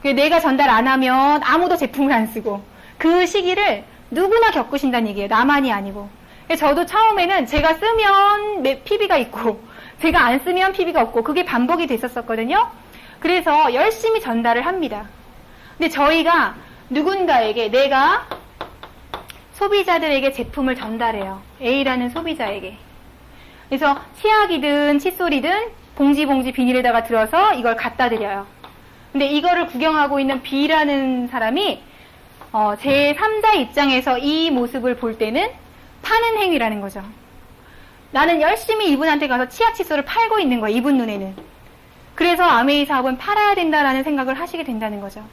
내가 전달 안 하면 아무도 제품을 안 쓰고, 그 시기를 누구나 겪으신다는 얘기예요. 나만이 아니고. 저도 처음에는 제가 쓰면 PB가 있고 제가 안 쓰면 PB가 없고 그게 반복이 됐었거든요. 그래서 열심히 전달을 합니다. 근데 저희가 누군가에게, 내가 소비자들에게 제품을 전달해요. A라는 소비자에게. 그래서 치약이든 칫솔이든 봉지 비닐에다가 들어서 이걸 갖다 드려요. 근데 이거를 구경하고 있는 B라는 사람이 제 3자 입장에서 이 모습을 볼 때는 파는 행위라는 거죠. 나는 열심히 이분한테 가서 치약 칫솔을 팔고 있는 거야, 이분 눈에는. 그래서 아메이 사업은 팔아야 된다라는 생각을 하시게 된다는 거죠.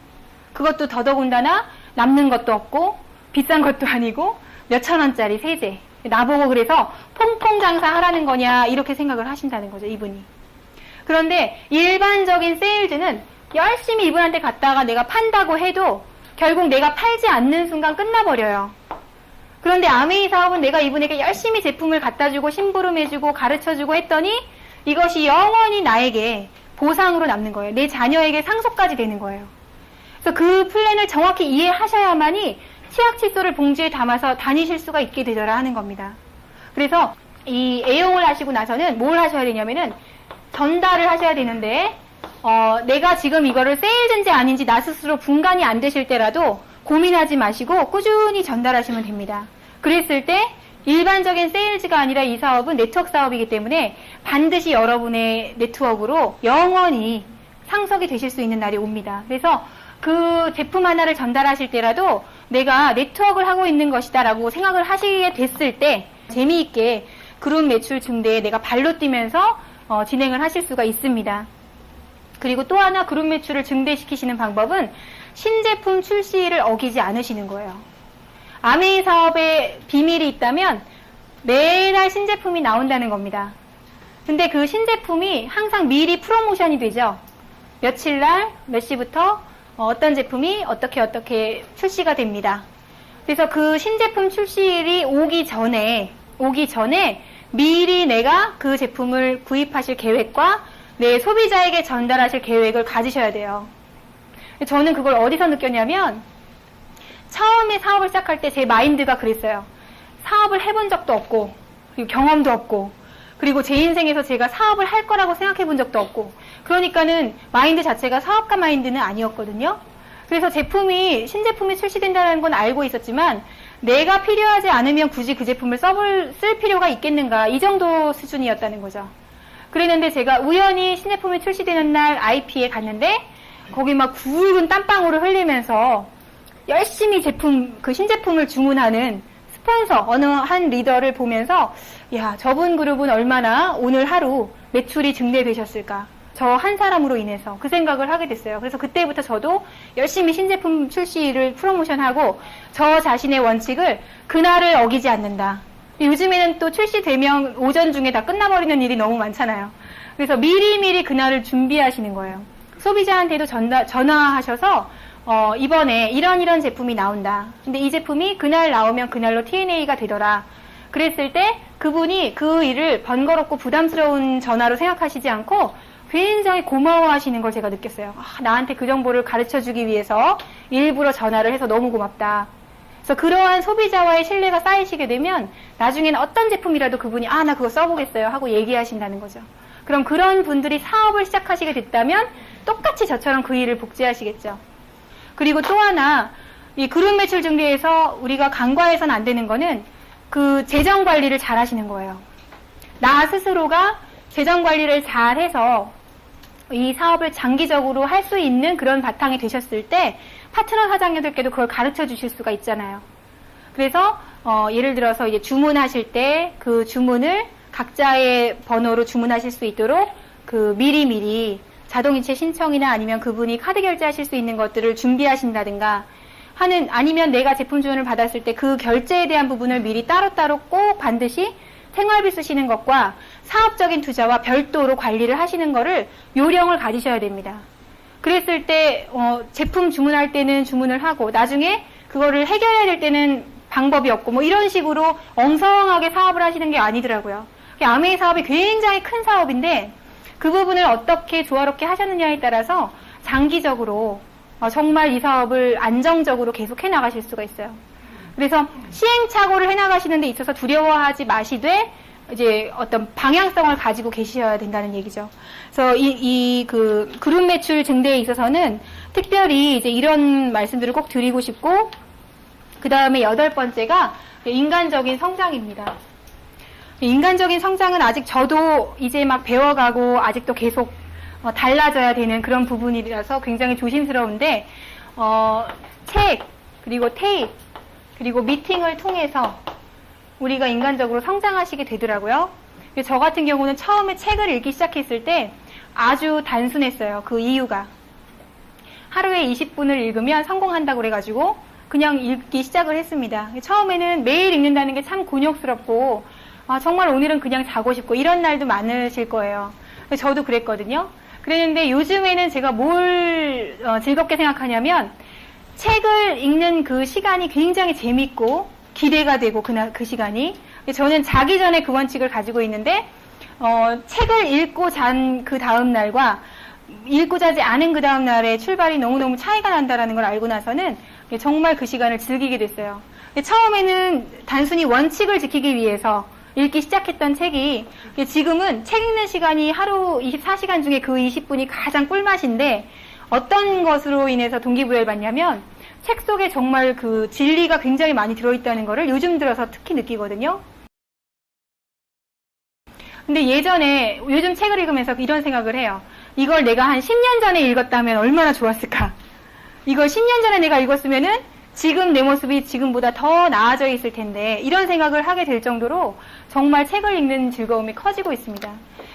그것도 더더군다나 남는 것도 없고 비싼 것도 아니고 몇천 원짜리 세제. 나보고 그래서 퐁퐁 장사하라는 거냐 이렇게 생각을 하신다는 거죠, 이분이. 그런데 일반적인 세일즈는 열심히 이분한테 갔다가 내가 판다고 해도 결국 내가 팔지 않는 순간 끝나버려요. 그런데 아메이 사업은 내가 이분에게 열심히 제품을 갖다주고 심부름해주고 가르쳐주고 했더니 이것이 영원히 나에게 보상으로 남는 거예요. 내 자녀에게 상속까지 되는 거예요. 그래서 그 플랜을 정확히 이해하셔야만이 치약 칫솔을 봉지에 담아서 다니실 수가 있게 되더라 하는 겁니다. 그래서 이 애용을 하시고 나서는 뭘 하셔야 되냐면은 전달을 하셔야 되는데 내가 지금 이거를 세일즈인지 아닌지 나 스스로 분간이 안 되실 때라도 고민하지 마시고 꾸준히 전달하시면 됩니다. 그랬을 때 일반적인 세일즈가 아니라 이 사업은 네트워크 사업이기 때문에 반드시 여러분의 네트워크로 영원히 상속이 되실 수 있는 날이 옵니다. 그래서 그 제품 하나를 전달하실 때라도 내가 네트워크를 하고 있는 것이다 라고 생각을 하시게 됐을 때 재미있게 그룹 매출 증대에 내가 발로 뛰면서 진행을 하실 수가 있습니다. 그리고 또 하나 그룹 매출을 증대시키시는 방법은 신제품 출시를 어기지 않으시는 거예요. 아메이 사업에 비밀이 있다면 매달 신제품이 나온다는 겁니다. 근데 그 신제품이 항상 미리 프로모션이 되죠. 며칠 날, 몇 시부터 어떤 제품이 어떻게 출시가 됩니다. 그래서 그 신제품 출시일이 오기 전에 미리 내가 그 제품을 구입하실 계획과 내 소비자에게 전달하실 계획을 가지셔야 돼요. 저는 그걸 어디서 느꼈냐면 처음에 사업을 시작할 때 제 마인드가 그랬어요. 사업을 해본 적도 없고 그리고 경험도 없고 그리고 제 인생에서 제가 사업을 할 거라고 생각해 본 적도 없고 그러니까는 마인드 자체가 사업가 마인드는 아니었거든요. 그래서 신제품이 출시된다는 건 알고 있었지만 내가 필요하지 않으면 굳이 그 제품을 쓸 필요가 있겠는가 이 정도 수준이었다는 거죠. 그랬는데 제가 우연히 신제품이 출시되는 날 IP에 갔는데 거기 막 굵은 땀방울을 흘리면서 열심히 그 신제품을 주문하는 스폰서 어느 한 리더를 보면서 야, 저분 그룹은 얼마나 오늘 하루 매출이 증대되셨을까. 저 한 사람으로 인해서 그 생각을 하게 됐어요. 그래서 그때부터 저도 열심히 신제품 출시를 프로모션하고 저 자신의 원칙을 그날을 어기지 않는다. 요즘에는 또 출시되면 오전 중에 다 끝나버리는 일이 너무 많잖아요. 그래서 미리미리 그날을 준비하시는 거예요. 소비자한테도 전화하셔서 이번에 이런 제품이 나온다. 근데 이 제품이 그날 나오면 그날로 TNA가 되더라. 그랬을 때 그분이 그 일을 번거롭고 부담스러운 전화로 생각하시지 않고 굉장히 고마워하시는 걸 제가 느꼈어요. 나한테 그 정보를 가르쳐주기 위해서 일부러 전화를 해서 너무 고맙다. 그래서 그러한 소비자와의 신뢰가 쌓이시게 되면 나중에는 어떤 제품이라도 그분이 나 그거 써보겠어요 하고 얘기하신다는 거죠. 그럼 그런 분들이 사업을 시작하시게 됐다면 똑같이 저처럼 그 일을 복제하시겠죠. 그리고 또 하나 이 그룹 매출 증대에서 우리가 간과해서는 안 되는 거는 그 재정 관리를 잘 하시는 거예요. 나 스스로가 재정 관리를 잘 해서 이 사업을 장기적으로 할 수 있는 그런 바탕이 되셨을 때 파트너 사장님들께도 그걸 가르쳐 주실 수가 있잖아요. 그래서 예를 들어서 이제 주문하실 때 그 주문을 각자의 번호로 주문하실 수 있도록 그 미리미리 자동이체 신청이나 아니면 그분이 카드 결제하실 수 있는 것들을 준비하신다든가 아니면 내가 제품 주문을 받았을 때 그 결제에 대한 부분을 미리 따로따로 꼭 반드시 생활비 쓰시는 것과 사업적인 투자와 별도로 관리를 하시는 거를 요령을 가지셔야 됩니다. 그랬을 때 제품 주문할 때는 주문을 하고 나중에 그거를 해결해야 될 때는 방법이 없고 뭐 이런 식으로 엉성하게 사업을 하시는 게 아니더라고요. 아메이 사업이 굉장히 큰 사업인데 그 부분을 어떻게 조화롭게 하셨느냐에 따라서 장기적으로 정말 이 사업을 안정적으로 계속 해나가실 수가 있어요. 그래서 시행착오를 해나가시는 데 있어서 두려워하지 마시되 이제 어떤 방향성을 가지고 계셔야 된다는 얘기죠. 그래서 그 그룹 매출 증대에 있어서는 특별히 이제 이런 말씀들을 꼭 드리고 싶고, 그 다음에 8번째가 인간적인 성장입니다. 인간적인 성장은 아직 저도 이제 막 배워가고 아직도 계속 달라져야 되는 그런 부분이라서 굉장히 조심스러운데, 책, 그리고 테이프, 그리고 미팅을 통해서 우리가 인간적으로 성장하시게 되더라고요. 저 같은 경우는 처음에 책을 읽기 시작했을 때 아주 단순했어요. 그 이유가. 하루에 20분을 읽으면 성공한다고 그래가지고 그냥 읽기 시작을 했습니다. 처음에는 매일 읽는다는 게 참 곤욕스럽고 정말 오늘은 그냥 자고 싶고 이런 날도 많으실 거예요. 저도 그랬거든요. 그랬는데 요즘에는 제가 뭘 즐겁게 생각하냐면 책을 읽는 그 시간이 굉장히 재밌고 기대가 되고 그 시간이. 저는 자기 전에 그 원칙을 가지고 있는데 책을 읽고 잔 그 다음 날과 읽고 자지 않은 그 다음 날의 출발이 너무너무 차이가 난다라는 걸 알고 나서는 정말 그 시간을 즐기게 됐어요. 처음에는 단순히 원칙을 지키기 위해서 읽기 시작했던 책이 지금은 책 읽는 시간이 하루 24시간 중에 그 20분이 가장 꿀맛인데 어떤 것으로 인해서 동기부여를 받냐면 책 속에 정말 그 진리가 굉장히 많이 들어있다는 거를 요즘 들어서 특히 느끼거든요. 근데 예전에 요즘 책을 읽으면서 이런 생각을 해요. 이걸 내가 한 10년 전에 읽었다면 얼마나 좋았을까. 이걸 10년 전에 내가 읽었으면은 지금 내 모습이 지금보다 더 나아져 있을 텐데 이런 생각을 하게 될 정도로 정말 책을 읽는 즐거움이 커지고 있습니다.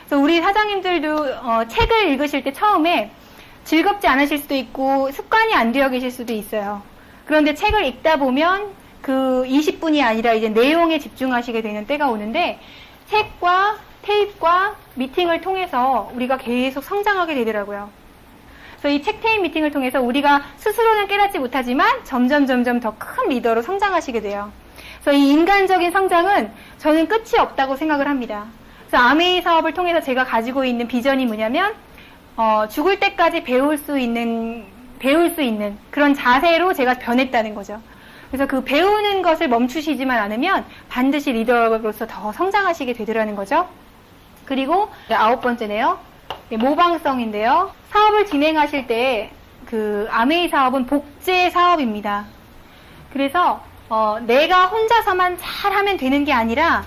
그래서 우리 사장님들도 책을 읽으실 때 처음에 즐겁지 않으실 수도 있고 습관이 안 되어 계실 수도 있어요. 그런데 책을 읽다 보면 그 20분이 아니라 이제 내용에 집중하시게 되는 때가 오는데 책과 테이프와 미팅을 통해서 우리가 계속 성장하게 되더라고요. 그래서 이 책 테이프 미팅을 통해서 우리가 스스로는 깨닫지 못하지만 점점 더 큰 리더로 성장하시게 돼요. 그래서 이 인간적인 성장은 저는 끝이 없다고 생각을 합니다. 그래서 아메이 사업을 통해서 제가 가지고 있는 비전이 뭐냐면 죽을 때까지 배울 수 있는 그런 자세로 제가 변했다는 거죠. 그래서 그 배우는 것을 멈추시지만 않으면 반드시 리더로서 더 성장하시게 되더라는 거죠. 그리고 9번째네요. 모방성인데요. 사업을 진행하실 때 그 아메이 사업은 복제 사업입니다. 그래서 내가 혼자서만 잘하면 되는 게 아니라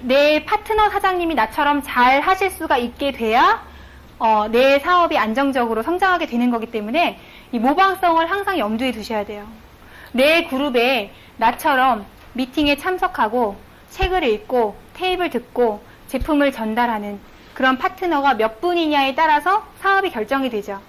내 파트너 사장님이 나처럼 잘 하실 수가 있게 돼야 내 사업이 안정적으로 성장하게 되는 거기 때문에 이 모방성을 항상 염두에 두셔야 돼요. 내 그룹에 나처럼 미팅에 참석하고 책을 읽고 테이프를 듣고 제품을 전달하는 그런 파트너가 몇 분이냐에 따라서 사업이 결정이 되죠.